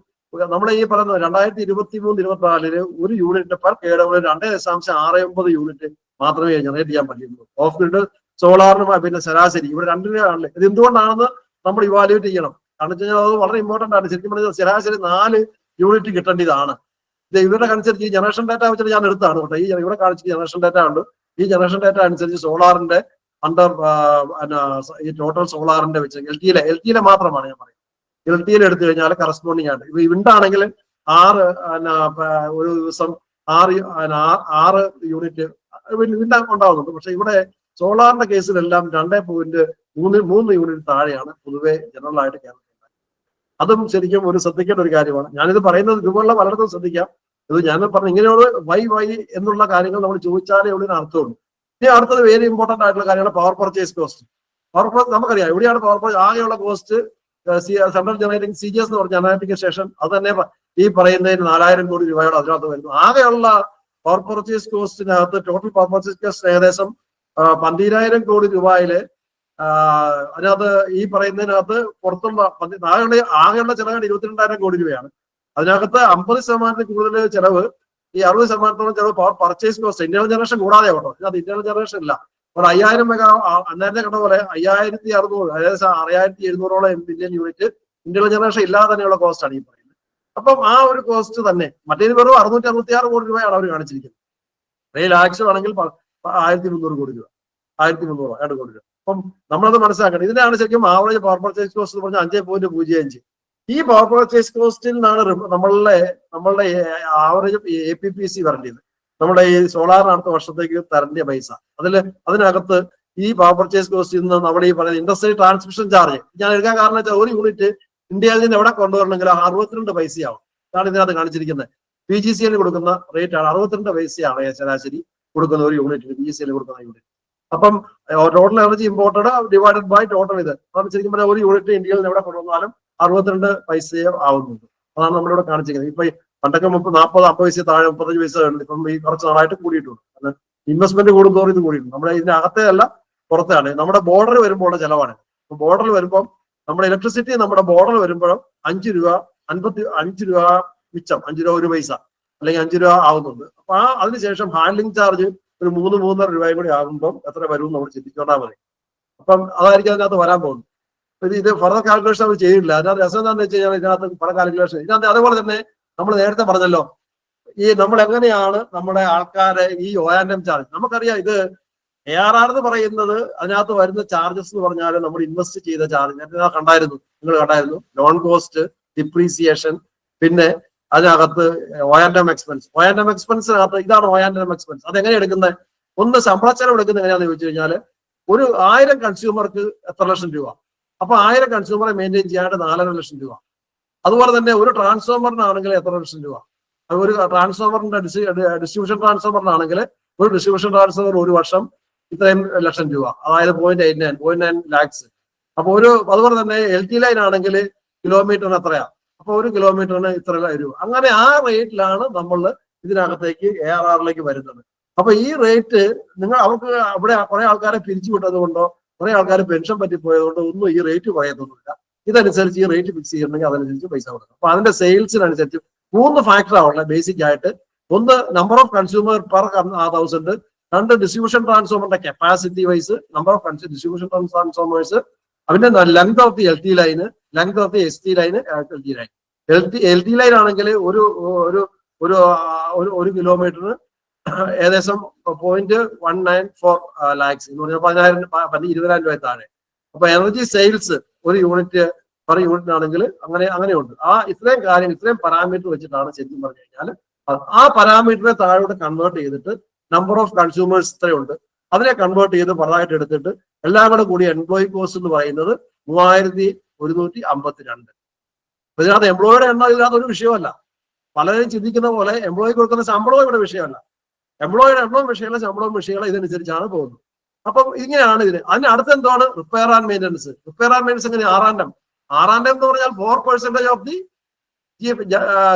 നമ്മുടെ ഈ പറയുന്നത് 2023-24 ഒരു യൂണിറ്റ് പെർ KW 2.69 യൂണിറ്റ് മാത്രമേ ജനറേറ്റ് ചെയ്യാൻ പറ്റുള്ളൂ. ഓഫ് ഗ്രിഡ് സോളാറിനും പിന്നെ ശരാശരി ഇവിടെ രണ്ടിനാണല്ലേ. ഇത് എന്തുകൊണ്ടാണെന്ന് നമ്മൾ ഇവാലുവേറ്റ് ചെയ്യണം. കാരണം വെച്ച് കഴിഞ്ഞാൽ അത് വളരെ ഇമ്പോർട്ടന്റ് ആണ്. ശരിക്കും പറഞ്ഞാൽ ശരാശരി 4 യൂണിറ്റ് കിട്ടേണ്ടതാണ്. ഇത് ഇവരുടെ അനുസരിച്ച് ഈ ജനറേഷൻ ഡാറ്റ വെച്ചിട്ട് ഞാൻ എടുത്താണ് കേട്ടോ. ഈ ഇവിടെ കാണിച്ച ജനറേഷൻ ഡാറ്റ ഉണ്ട്. ഈ ജനറേഷൻ ഡാറ്റ അനുസരിച്ച് സോളാറിന്റെ അണ്ടർ ഈ ടോട്ടൽ സോളാറിന്റെ വെച്ച് എൽ ടിയിലെ മാത്രമാണ് ഞാൻ പറയുന്നത്. എൽ ടിയിൽ എടുത്തു കഴിഞ്ഞാൽ കറസ്പോണ്ടിങ് ആണ്. ഇപ്പൊ വിണ്ടാണെങ്കിൽ 6 ഒരു ദിവസം 6 യൂണിറ്റ് വിണ്ട ഉണ്ടാവുന്നുണ്ട്. പക്ഷെ ഇവിടെ സോളാറിന്റെ കേസിലെല്ലാം 2.3 യൂണിറ്റ് താഴെയാണ് പൊതുവെ ജനറൽ ആയിട്ട് കേരളത്തിൽ. അതും ശരിക്കും ഒരു ശ്രദ്ധിക്കേണ്ട ഒരു കാര്യമാണ്. ഞാനിത് പറയുന്നത് ഇതുപോലുള്ള പലയിടത്തും ശ്രദ്ധിക്കാം. ഇത് ഞാൻ പറഞ്ഞ ഇങ്ങനെയുള്ള വൈ എന്നുള്ള കാര്യങ്ങൾ നമ്മൾ ചോദിച്ചാലേ ഉള്ളതിന് അർത്ഥമുള്ളൂ. ഇനി അടുത്തത് വെരി ഇമ്പോർട്ടന്റ് ആയിട്ടുള്ള കാര്യമാണ് പവർ പർച്ചേസ് കോസ്റ്റ്. നമുക്കറിയാം എവിടെയാണ് പവർ പർച്ചേസ് ആകെയുള്ള കോസ്റ്റ്. സെൻട്രൽ ജനറേറ്റിംഗ് CGS എന്ന് പറഞ്ഞ ജനറേറ്റിംഗ് സ്റ്റേഷൻ അത് തന്നെ ഈ പറയുന്നതിന് 4000 കോടി രൂപയുടെ അതിനകത്ത് വരുന്നു. ആകെയുള്ള പവർ പർച്ചേസ് കോസ്റ്റിനകത്ത് ടോട്ടൽ പവർ പർച്ചേസ് കോസ്റ്റ് ഏകദേശം 12,000 കോടി രൂപയില് അതിനകത്ത് ഈ പറയുന്നതിനകത്ത് പുറത്തുള്ള ആകെയുള്ള ചെലവാണ് 22,000 കോടി രൂപയാണ്. അതിനകത്ത് 50% കൂടുതൽ ചെലവ്, ഈ 60% ചെലവ് power purchase cost internal generation കൂടാതെ കേട്ടോ. ഇതിനകത്ത് ഇന്റേണൽ ജനറേഷൻ ഇല്ല. ഒരു 5000 മെഗാ നേരത്തെ കണ്ട പോലെ 5600 ഏകദേശം 6700 ബില്യൺ യൂണിറ്റ് ഇന്റേണൽ ജനറേഷൻ ഇല്ലാതെ തന്നെയുള്ള കോസ്റ്റ് ആണ് ഈ പറയുന്നത്. അപ്പം ആ ഒരു കോസ്റ്റ് തന്നെ മറ്റേത് വെറും 666 കോടി രൂപയാണ് അവർ കാണിച്ചിരിക്കുന്നത്. റെയിൽ ആക്ഷൻ ആണെങ്കിൽ 1300 കോടി രൂപ, 1300 കോടി രൂപ. അപ്പം നമ്മളത് മനസ്സിലാക്കണം. ഇതിനാണ് ശരിക്കും ആവറേജ് പവർ പർച്ചേസ് കോസ്റ്റ് എന്ന് പറഞ്ഞാൽ 5.05. ഈ പവർ പർച്ചേസ് കോസ്റ്റിൽ നിന്നാണ് നമ്മളുടെ ആവറേജ് APPC വരേണ്ടത്. നമ്മുടെ ഈ സോളാറിന് അടുത്ത വർഷത്തേക്ക് തരേണ്ട പൈസ അതിനകത്ത് ഈ പവർ പർച്ചേസ് കോസ്റ്റിൽ നിന്ന് നമ്മുടെ ഈ പറയുന്ന ഇൻഡസ്ട്രിയൽ ട്രാൻസ്മിഷൻ ചാർജ് ഞാൻ എടുക്കാൻ കാരണം വെച്ചാൽ ഒരു യൂണിറ്റ് ഇന്ത്യയിൽ നിന്ന് എവിടെ കൊണ്ടുവരണമെങ്കിൽ 62 പൈസയാവും. ഇതാണ് ഇതിനകത്ത് കാണിച്ചിരിക്കുന്നത്. PGCL കൊടുക്കുന്ന റേറ്റ് ആണ് 62 പൈസയാണ് ശരാശരി കൊടുക്കുന്ന ഒരു യൂണിറ്റിന്. PGCL കൊടുക്കുന്ന യൂണിറ്റ്. അപ്പം total energy imported divided by total ഇത് അതാണ് ശരിക്കും പറഞ്ഞാൽ ഒരു യൂണിറ്റ് ഇന്ത്യയിൽ നിന്ന് എവിടെ കൊണ്ടുവന്നാലും 62 പൈസയെ ആവുന്നുണ്ട്. അതാണ് നമ്മളിവിടെ കാണിച്ചിരിക്കുന്നത്. ഇപ്പൊ പണ്ടൊക്കെ 40, 50 പൈസ താഴെ 35 പൈസ ഉണ്ട്. ഇപ്പം ഈ കുറച്ച് നാളായിട്ട് കൂടിയിട്ടുണ്ട്. അത് ഇൻവെസ്റ്റ്മെന്റ് കൂടുന്തോറും ഇത് കൂടിയിട്ടുണ്ട്. നമ്മുടെ ഇതിന്റെ അകത്തേ അല്ല പുറത്താണ്. നമ്മുടെ ബോർഡർ വരുമ്പോൾ ചെലവാണ്. ബോർഡറിൽ വരുമ്പോൾ നമ്മുടെ ഇലക്ട്രിസിറ്റി നമ്മുടെ ബോർഡറിൽ വരുമ്പോഴും 5 രൂപ 55 രൂപ മിച്ചം, 5 രൂപ 1 പൈസ അല്ലെങ്കിൽ 5 രൂപ ആവുന്നുണ്ട്. അപ്പൊ അതിനുശേഷം ഹാൻഡ്ലിംഗ് ചാർജ് ഒരു 3-3.5 രൂപയും കൂടി ആകുമ്പോൾ എത്ര വരും നമ്മൾ ചിന്തിച്ചോണ്ടാൽ മതി. അപ്പം അതായിരിക്കും അതിനകത്ത് വരാൻ പോകുന്നത്. ഇത് ഫർദർ കാൽക്കുലേഷൻ അവർ ചെയ്യില്ല. അതിനകത്ത് രസം എന്താണെന്ന് വെച്ച് കഴിഞ്ഞാൽ ഇതിനകത്ത് പല കാൽക്കുലേഷൻ ഇതിനകത്ത് അതുപോലെ തന്നെ നമ്മൾ നേരത്തെ പറഞ്ഞല്ലോ ഈ നമ്മൾ എങ്ങനെയാണ് നമ്മുടെ ആൾക്കാരെ ഈ OR&M ചാർജ് നമുക്കറിയാം. ഇത് ARR എന്ന് പറയുന്നത് അതിനകത്ത് വരുന്ന ചാർജസ് എന്ന് പറഞ്ഞാൽ നമ്മൾ ഇൻവെസ്റ്റ് ചെയ്ത ചാർജ് നിങ്ങൾ കണ്ടായിരുന്നു ലോൺ കോസ്റ്റ്, ഡിപ്രീസിയേഷൻ, പിന്നെ അതിനകത്ത് OR&M എക്സ്പെൻസ്. OR&M എക്സ്പെൻസിനകത്ത് ഇതാണ് OR&M എക്സ്പെൻസ്. അതെങ്ങനെ എടുക്കുന്നത്? ഒന്ന് ശമ്പളച്ചെലവ് എടുക്കുന്നത് എങ്ങനെയാണെന്ന് ചോദിച്ചു കഴിഞ്ഞാൽ ഒരു 1000 കൺസ്യൂമർക്ക് എത്ര ലക്ഷം രൂപ? അപ്പൊ 1000 കൺസ്യൂമറെ മെയിൻറ്റെയിൻ ചെയ്യാനായിട്ട് 4.5 ലക്ഷം രൂപ. അതുപോലെ തന്നെ ഒരു ട്രാൻസ്ഫോമറിനാണെങ്കിൽ എത്ര ലക്ഷം രൂപ? ഒരു ട്രാൻസ്ഫോമറിന്റെ ഡിസ്ട്രിബ്യൂഷൻ ട്രാൻസ്ഫോമറിനാണെങ്കിൽ ഒരു ഡിസ്ട്രിബ്യൂഷൻ ട്രാൻസ്ഫോമർ ഒരു വർഷം ഇത്രയും ലക്ഷം രൂപ, അതായത് 0.9 ലാക്സ്. അപ്പൊ അതുപോലെ തന്നെ LT ലൈൻ ആണെങ്കിൽ കിലോമീറ്ററിന് എത്രയാ? അപ്പൊ ഒരു കിലോമീറ്ററിന് ഇത്ര രൂപ. അങ്ങനെ ആ റേറ്റിലാണ് നമ്മൾ ഇതിനകത്തേക്ക് ARRലേക്ക് വരുന്നത്. അപ്പൊ ഈ റേറ്റ് അവർക്ക് അവിടെ കുറെ ആൾക്കാരെ പിരിച്ചുവിട്ടത് കൊണ്ടോ കുറെ ആൾക്കാർ പെൻഷൻ പറ്റിപ്പോയത് കൊണ്ടോ ഒന്നും ഈ റേറ്റ് കുറയത്തൊന്നുമില്ല. ഇതനുസരിച്ച് ഈ റേറ്റ് ഫിക്സ് ചെയ്യണമെങ്കിൽ അതനുസരിച്ച് പൈസ കൊടുക്കണം. അപ്പൊ അതിന്റെ സെയിൽസിനനുസരിച്ച് 3 ഫാക്ടറാണുള്ളത് ബേസിക് ആയിട്ട്. ഒന്ന് number of consumer per 1000, 2 distribution ട്രാൻസ്ഫോമറിന്റെ capacity wise number of distribution transformers, അതിന്റെ length of the LT line, length of the ST line, LT line. LT line ആണെങ്കിൽ ഒരു കിലോമീറ്ററിന് ഏകദേശം 0.194 ലാക്സ് എന്ന് പറഞ്ഞാൽ 20,000 രൂപ താഴെ. അപ്പൊ എനർജി സെയിൽസ് ഒരു യൂണിറ്റ് പെർ യൂണിറ്റിനാണെങ്കിൽ അങ്ങനെയുണ്ട്. ഇത്രയും പാരാമീറ്റർ വെച്ചിട്ടാണ് ശരിക്കും പറഞ്ഞു കഴിഞ്ഞാൽ ആ പാരാമീറ്ററിനെ താഴോട്ട് കൺവേർട്ട് ചെയ്തിട്ട് നമ്പർ ഓഫ് കൺസ്യൂമേഴ്സ് ഇത്രയുണ്ട് അതിനെ കൺവേർട്ട് ചെയ്ത് പറായിട്ട് എടുത്തിട്ട് എല്ലാം കൂടെ കൂടി എംപ്ലോയി കോസ്റ്റ് എന്ന് പറയുന്നത് 3152. ഇതിനകത്ത് എംപ്ലോയിയുടെ എണ്ണം ഇതിനകത്ത് ഒരു വിഷയമല്ല. പലരും ചിന്തിക്കുന്ന പോലെ എംപ്ലോയി കൊടുക്കുന്ന ശമ്പളവും ഇവിടെ വിഷയമല്ല. എംപ്ലോയിയുടെ എണ്ണവും വിഷയമല്ല, ശമ്പളവും വിഷയമല്ല. ഇതനുസരിച്ചാണ് പോകുന്നത്. അപ്പം ഇങ്ങനെയാണ് ഇതിന്. അതിന് അടുത്ത് എന്താണ് repair and maintenance. Repair and maintenance എങ്ങനെ? R&M എന്ന് പറഞ്ഞാൽ 4% of the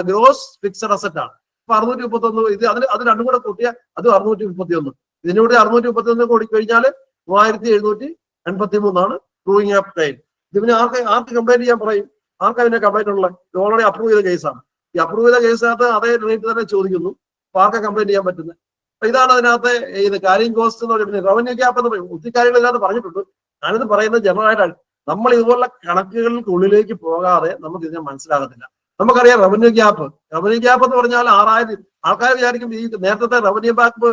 gross fixed asset ആണ്. അപ്പൊ 631 ഇത് അത് രണ്ടും കൂടെ കൂട്ടിയ അത് 631. ഇതിനൂടെ 631 കൂടി കഴിഞ്ഞാൽ 3783 പ്രൂവിങ് അപ്പ് ടൈം. ഇത് പിന്നെ ആർക്ക് കംപ്ലൈന്റ് ചെയ്യാൻ പറയും? ആർക്ക് അതിനെ കംപ്ലൈന്റ് ഉള്ളത്? ഓൾറെഡി അപ്രൂവ് ചെയ്ത കേസാണ്. ഈ അപ്രൂവ് ചെയ്ത കേസിനകത്ത് അതേ റേറ്റ് തന്നെ ചോദിക്കുന്നു. അപ്പൊ ആർക്കാ കംപ്ലൈന്റ് ചെയ്യാൻ പറ്റുന്നത്? ഇതാണ് അതിനകത്തെ ഇത് കാരിങ് കോസ്റ്റ് എന്ന് പറയുന്നത്. റവന്യൂ ഗ്യാപ്പ് എന്ന് പറയും. ഒത്തിരി കാര്യങ്ങൾ ഇതിനകത്ത് പറഞ്ഞിട്ടുണ്ട്. ഞാനിത് പറയുന്നത് ജനറലായിട്ടാണ്. നമ്മൾ ഇതുപോലുള്ള കണക്കുകൾക്കുള്ളിലേക്ക് പോകാതെ നമുക്ക് ഇതിനെ മനസ്സിലാകത്തില്ല. നമുക്കറിയാം റവന്യൂ ഗ്യാപ്പ് എന്ന് പറഞ്ഞാൽ 6000 ആൾക്കാർ വിചാരിക്കും ഈ നേരത്തെ റവന്യൂ ഗ്യാപ്പ്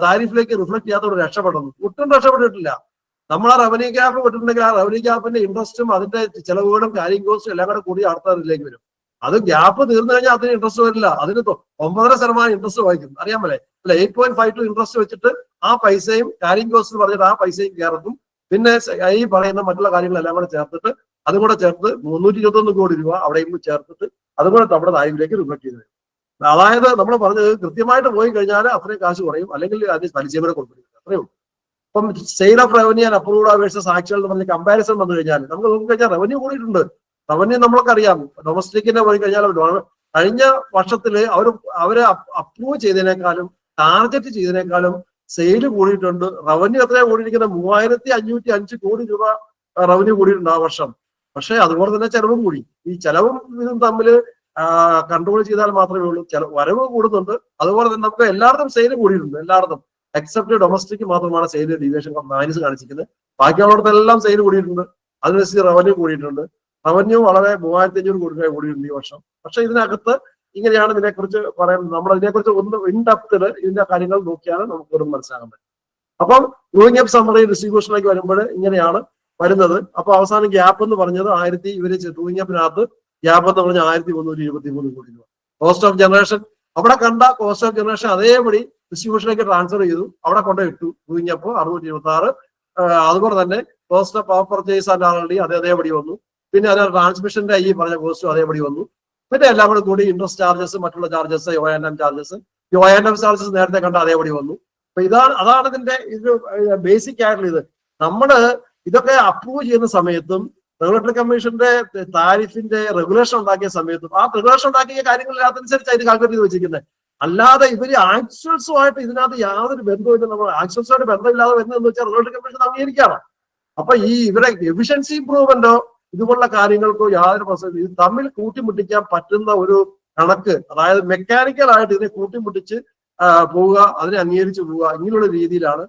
താരിഫിലേക്ക് റിഫ്ലക്ട് ചെയ്യാത്തവർ രക്ഷപ്പെടുന്നു. ഒട്ടും രക്ഷപ്പെട്ടിട്ടില്ല. നമ്മൾ ആ റവന്യൂ ഗ്യാപ്പ് വിട്ടിട്ടുണ്ടെങ്കിൽ ആ റവന്യൂ ഗ്യാപ്പിന്റെ ഇൻട്രസ്റ്റും അതിന്റെ ചെലവുകളും കാരിങ് കോസ്റ്റും എല്ലാം കൂടെ കൂടി അടുത്തതിലേക്ക് വരും. അത് ഗ്യാപ്പ് തീർന്നു കഴിഞ്ഞാൽ അതിന് ഇൻട്രസ്റ്റ് വരില്ല. അതിന് 9.5% ഇൻട്രസ്റ്റ് വായിക്കും. അറിയാമല്ലേ? അല്ല 8.52 ഇൻട്രസ്റ്റ് വെച്ചിട്ട് ആ പൈസയും കാരിങ് കോസ്റ്റ് പറഞ്ഞിട്ട് ആ പൈസയും കയറും. പിന്നെ ഈ പറയുന്ന മറ്റുള്ള കാര്യങ്ങളെല്ലാം കൂടെ ചേർത്തിട്ട് അതും കൂടെ ചേർത്ത് 321 കോടി രൂപ അവിടെയും ചേർത്തിട്ട് അതും കൂടെ നമ്മുടെ താരിഫിലേക്ക് റിഫ്ലക്ട് ചെയ്ത് വരും. അതായത് നമ്മൾ പറഞ്ഞത് കൃത്യമായിട്ട് പോയി കഴിഞ്ഞാൽ അത്രയും കാശ് കുറയും, അല്ലെങ്കിൽ അതിന് പലിശയും കൂടെ കൊടുക്കും. അത്രയേ ഉള്ളൂ. ഇപ്പം sale of revenue and approved versus actual എന്ന് പറഞ്ഞ കമ്പാരിസൺ വന്നു കഴിഞ്ഞാൽ നമുക്ക് നോക്കിക്കഴിഞ്ഞാൽ റവന്യൂ കൂടിയിട്ടുണ്ട്. റവന്യൂ നമ്മൾക്കറിയാം. ഡൊമസ്റ്റിക്കിന്റെ പോയി കഴിഞ്ഞാൽ കഴിഞ്ഞ വർഷത്തില് അവര് അപ്രൂവ് ചെയ്തതിനേക്കാളും ടാർഗറ്റ് ചെയ്തതിനേക്കാളും സെയിൽ കൂടിയിട്ടുണ്ട്. റവന്യൂ എത്രയാണ് കൂടിയിരിക്കുന്നത്? 3505 കോടി രൂപ റവന്യൂ കൂടിയിട്ടുണ്ട് ആ വർഷം. പക്ഷെ അതുപോലെ തന്നെ ചെലവും കൂടി. ഈ ചെലവും ഇതും തമ്മിൽ കൺട്രോൾ ചെയ്താൽ മാത്രമേ ഉള്ളൂ. വരവ് കൂടുന്നുണ്ട്. അതുപോലെ തന്നെ നമുക്ക് എല്ലായിടത്തും സെയിൽ കൂടിയിട്ടുണ്ട്. എല്ലായിടത്തും എക്സെപ്റ്റ് ഡൊമസ്റ്റിക് മാത്രമാണ് സെയിൽ ഡീവിയേഷൻ മൈനസ് കാണിച്ചിരിക്കുന്നത്. ബാക്കിയുള്ളിടത്തെല്ലാം സെയിൽ കൂടിയിട്ടുണ്ട്. അതിനനുസരിച്ച് റവന്യൂ കൂടിയിട്ടുണ്ട്. റവന്യൂ വളരെ 3500 കോടി രൂപ കൂടിയിട്ടുണ്ട് ഈ വർഷം. പക്ഷെ ഇതിനകത്ത് ഇങ്ങനെയാണ് ഇതിനെക്കുറിച്ച് പറയുന്നത്. നമ്മൾ ഇതിനെക്കുറിച്ച് ഒന്ന് ഇൻഡെപ്തിൽ ഇതിന്റെ കാര്യങ്ങൾ നോക്കിയാൽ നമുക്ക് ഒരു മനസ്സിലാക്കാൻ പറ്റും. അപ്പം ഡൂയിങ് അപ്പ് സമ്മറി ഡിസ്ട്രിബ്യൂഷനിലേക്ക് വരുമ്പോൾ ഇങ്ങനെയാണ് വരുന്നത്. അപ്പൊ അവസാനം ഗ്യാപ്പ് എന്ന് പറഞ്ഞത് ഇവര് ഡൂയിങ് അപ്പിനകത്ത് ഗ്യാപ്പ് എന്ന് പറഞ്ഞാൽ 1323 കോടി രൂപ. കോസ്റ്റ് ഓഫ് ജനറേഷൻ അവിടെ കണ്ട കോസ്റ്റ് ഓഫ് ജനറേഷൻ അതേപടി ഡിസ്ട്രിബ്യൂഷനിലേക്ക് ട്രാൻസ്ഫർ ചെയ്തു. അവിടെ കൊണ്ടുപോയിട്ടു ഡൂയിങ് അപ്പ് 626. അതുപോലെ തന്നെ cost of power purchase and RLD അതേപടി വന്നു. പിന്നെ അത് ട്രാൻസ്മിഷന്റെ ഈ പറഞ്ഞ കോസ്റ്റും അതേപടി വന്നു. പിന്നെ എല്ലാം കൂടെ കൂടി ഇൻട്രസ്റ്റ് ചാർജസ്, മറ്റുള്ള charges, ONM charges, ONM charges നേരത്തെ കണ്ട അതേപടി വന്നു. അപ്പൊ അതാണ് ഇതിന്റെ ഇത് ബേസിക് ആയിട്ടുള്ള ഇത്. നമ്മള് ഇതൊക്കെ അപ്രൂവ് ചെയ്യുന്ന സമയത്തും റെഗുലേറ്ററി കമ്മീഷന്റെ താരിഫിന്റെ റെഗുലേഷൻ ഉണ്ടാക്കിയ സമയത്തും ആ റെഗുലേഷൻ ഉണ്ടാക്കിയ കാര്യങ്ങളിൽ അതനുസരിച്ച് അതിന് കാൽക്കുലേറ്റ് ചെയ്ത് വെച്ചിരിക്കുന്നത്. അല്ലാതെ ഇവര് ആക്ച്വൽസുമായിട്ട് ഇതിനകത്ത് യാതൊരു ബന്ധമില്ല. നമ്മൾ ആക്ച്വൽസുമായിട്ട് ബന്ധമില്ലാതെ വരുന്നതെന്ന് വെച്ചാൽ റെഗുലേറ്ററി കമ്മീഷൻ അംഗീകരിക്കാണ്. അപ്പൊ ഇവരെ എഫിഷ്യൻസി ഇംപ്രൂവ്മെന്റോ ഇതുപോലുള്ള കാര്യങ്ങൾക്കോ യാതൊരു പ്രശ്നം ഇത് തമ്മിൽ കൂട്ടിമുട്ടിക്കാൻ പറ്റുന്ന ഒരു കണക്ക്, അതായത് മെക്കാനിക്കൽ ആയിട്ട് ഇതിനെ കൂട്ടിമുട്ടിച്ച് പോവുക, അതിനെ അംഗീകരിച്ച് പോവുക, ഇങ്ങനെയുള്ള രീതിയിലാണ്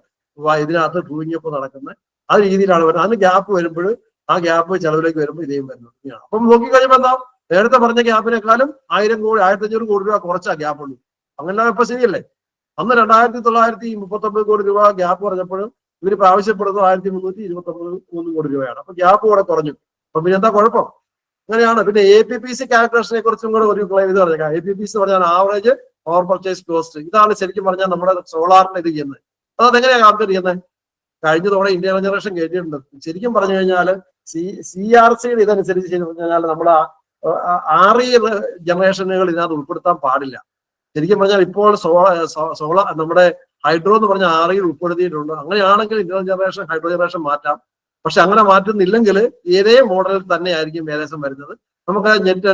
ഇതിനകത്ത് ഡൂയിങ് അപ്പ് നടക്കുന്നത്. ആ രീതിയിലാണ് വരുന്നത്. അതിന് ഗ്യാപ്പ് വരുമ്പോൾ ആ ഗ്യാപ്പ് ചെലവിലേക്ക് വരുമ്പോൾ ഇതേയും വരുന്നത്. അപ്പം നോക്കിക്കഴിയുമ്പോൾ എന്താ, നേരത്തെ പറഞ്ഞ ഗ്യാപ്പിനേക്കാളും 1500 കോടി രൂപ കുറച്ചാ ഗ്യാപ്പ് ഉള്ളൂ. അങ്ങനെ ഇപ്പൊ ശരിയല്ലേ? അന്ന് 2939 കോടി രൂപ ഗ്യാപ്പ് പറഞ്ഞപ്പോഴും ഇവർ ആവശ്യപ്പെടുന്നത് 1329 കോടി രൂപയാണ്. അപ്പൊ ഗ്യാപ്പ് കൂടെ കുറഞ്ഞു. അപ്പൊ പിന്നെ എന്താ കുഴപ്പം? അങ്ങനെയാണ്. പിന്നെ APPC കാൽക്കുലേഷനെ കുറിച്ചും കൂടെ ഒരു ഇത് പറഞ്ഞേക്കാം. APPC പറഞ്ഞാൽ ആവറേജ് പവർ പർച്ചേസ് കോസ്റ്റ്. ഇതാണ് ശരിക്കും പറഞ്ഞാൽ നമ്മുടെ സോളാറിന് ഇത് ചെയ്യുന്നത്. അതെങ്ങനെയാണ് കാൽക്കുലേറ്റ് ചെയ്യുന്നത്? കഴിഞ്ഞ തവണ ഇന്ത്യ ജനറേഷൻ കേട്ടിട്ടുണ്ട്. ശരിക്കും പറഞ്ഞു കഴിഞ്ഞാൽ CRCയുടെ ഇതനുസരിച്ച് കഴിഞ്ഞാൽ നമ്മൾ RE ജനറേഷനുകൾ ഇതിനകത്ത് ഉൾപ്പെടുത്താൻ പാടില്ല. ശരിക്കും പറഞ്ഞാൽ ഇപ്പോൾ സോളാർ നമ്മുടെ ഹൈഡ്രോ എന്ന് പറഞ്ഞ REയിൽ ഉൾപ്പെടുത്തിയിട്ടുണ്ട്. അങ്ങനെയാണെങ്കിൽ ഇന്ത്യൻ ജനറേഷൻ ഹൈഡ്രോ ജനറേഷൻ മാറ്റാം. പക്ഷെ അങ്ങനെ മാറ്റുന്നില്ലെങ്കിൽ ഏതേ മോഡലിൽ തന്നെ ആയിരിക്കും ഏകദേശം വരുന്നത്. നമുക്ക്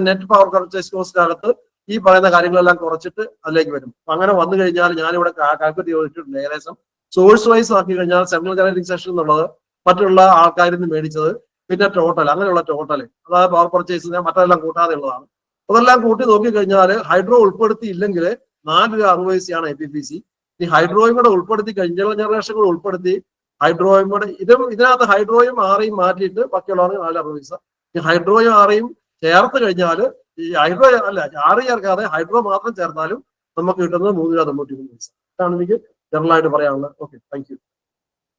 നെറ്റ് പവർ പർച്ചേസ് കോസ്റ്റിനകത്ത് ഈ പറയുന്ന കാര്യങ്ങളെല്ലാം കുറച്ചിട്ട് അതിലേക്ക് വരും. അങ്ങനെ വന്നു കഴിഞ്ഞാൽ ഞാനിവിടെ കാൽക്കുലേറ്റ് ചെയ്തിട്ടുണ്ട്. ഏകദേശം സോഴ്സ് വൈസ് ആക്കി കഴിഞ്ഞാൽ സെൻട്രൽ ജനറേറ്റിംഗ് സെക്ഷൻ എന്നുള്ളത് മറ്റുള്ള ആൾക്കാരിൽ നിന്ന് മേടിച്ചത്, പിന്നെ ടോട്ടൽ, അങ്ങനെയുള്ള ടോട്ടൽ, അതായത് പവർ പർച്ചേസിന് മറ്റെല്ലാം കൂട്ടാതെ ഉള്ളതാണ്. അതെല്ലാം കൂട്ടി നോക്കിക്കഴിഞ്ഞാൽ ഹൈഡ്രോ ഉൾപ്പെടുത്തിയില്ലെങ്കിൽ 4 ROIC ആണ് APPC. ഈ ഹൈഡ്രോയും കൂടെ ഉൾപ്പെടുത്തി കഴിഞ്ഞ ജനറേഷൻ കൂടെ ഉൾപ്പെടുത്തി ഹൈഡ്രോയും കൂടെ ഇതിനകത്ത് ഹൈഡ്രോയും REയും മാറ്റിയിട്ട് ബാക്കിയുള്ളവർക്ക് 4 ROIC. ഈ ഹൈഡ്രോയും REയും ചേർത്ത് കഴിഞ്ഞാൽ ഈ ഹൈഡ്രോ അല്ല RE ചേർക്കാതെ ഹൈഡ്രോ മാത്രം ചേർത്താലും നമുക്ക് കിട്ടുന്നത് 3.93 പൈസ. ഇതാണ് എനിക്ക് ജനറൽ ആയിട്ട് പറയാനുള്ളത്. Okay, thank you.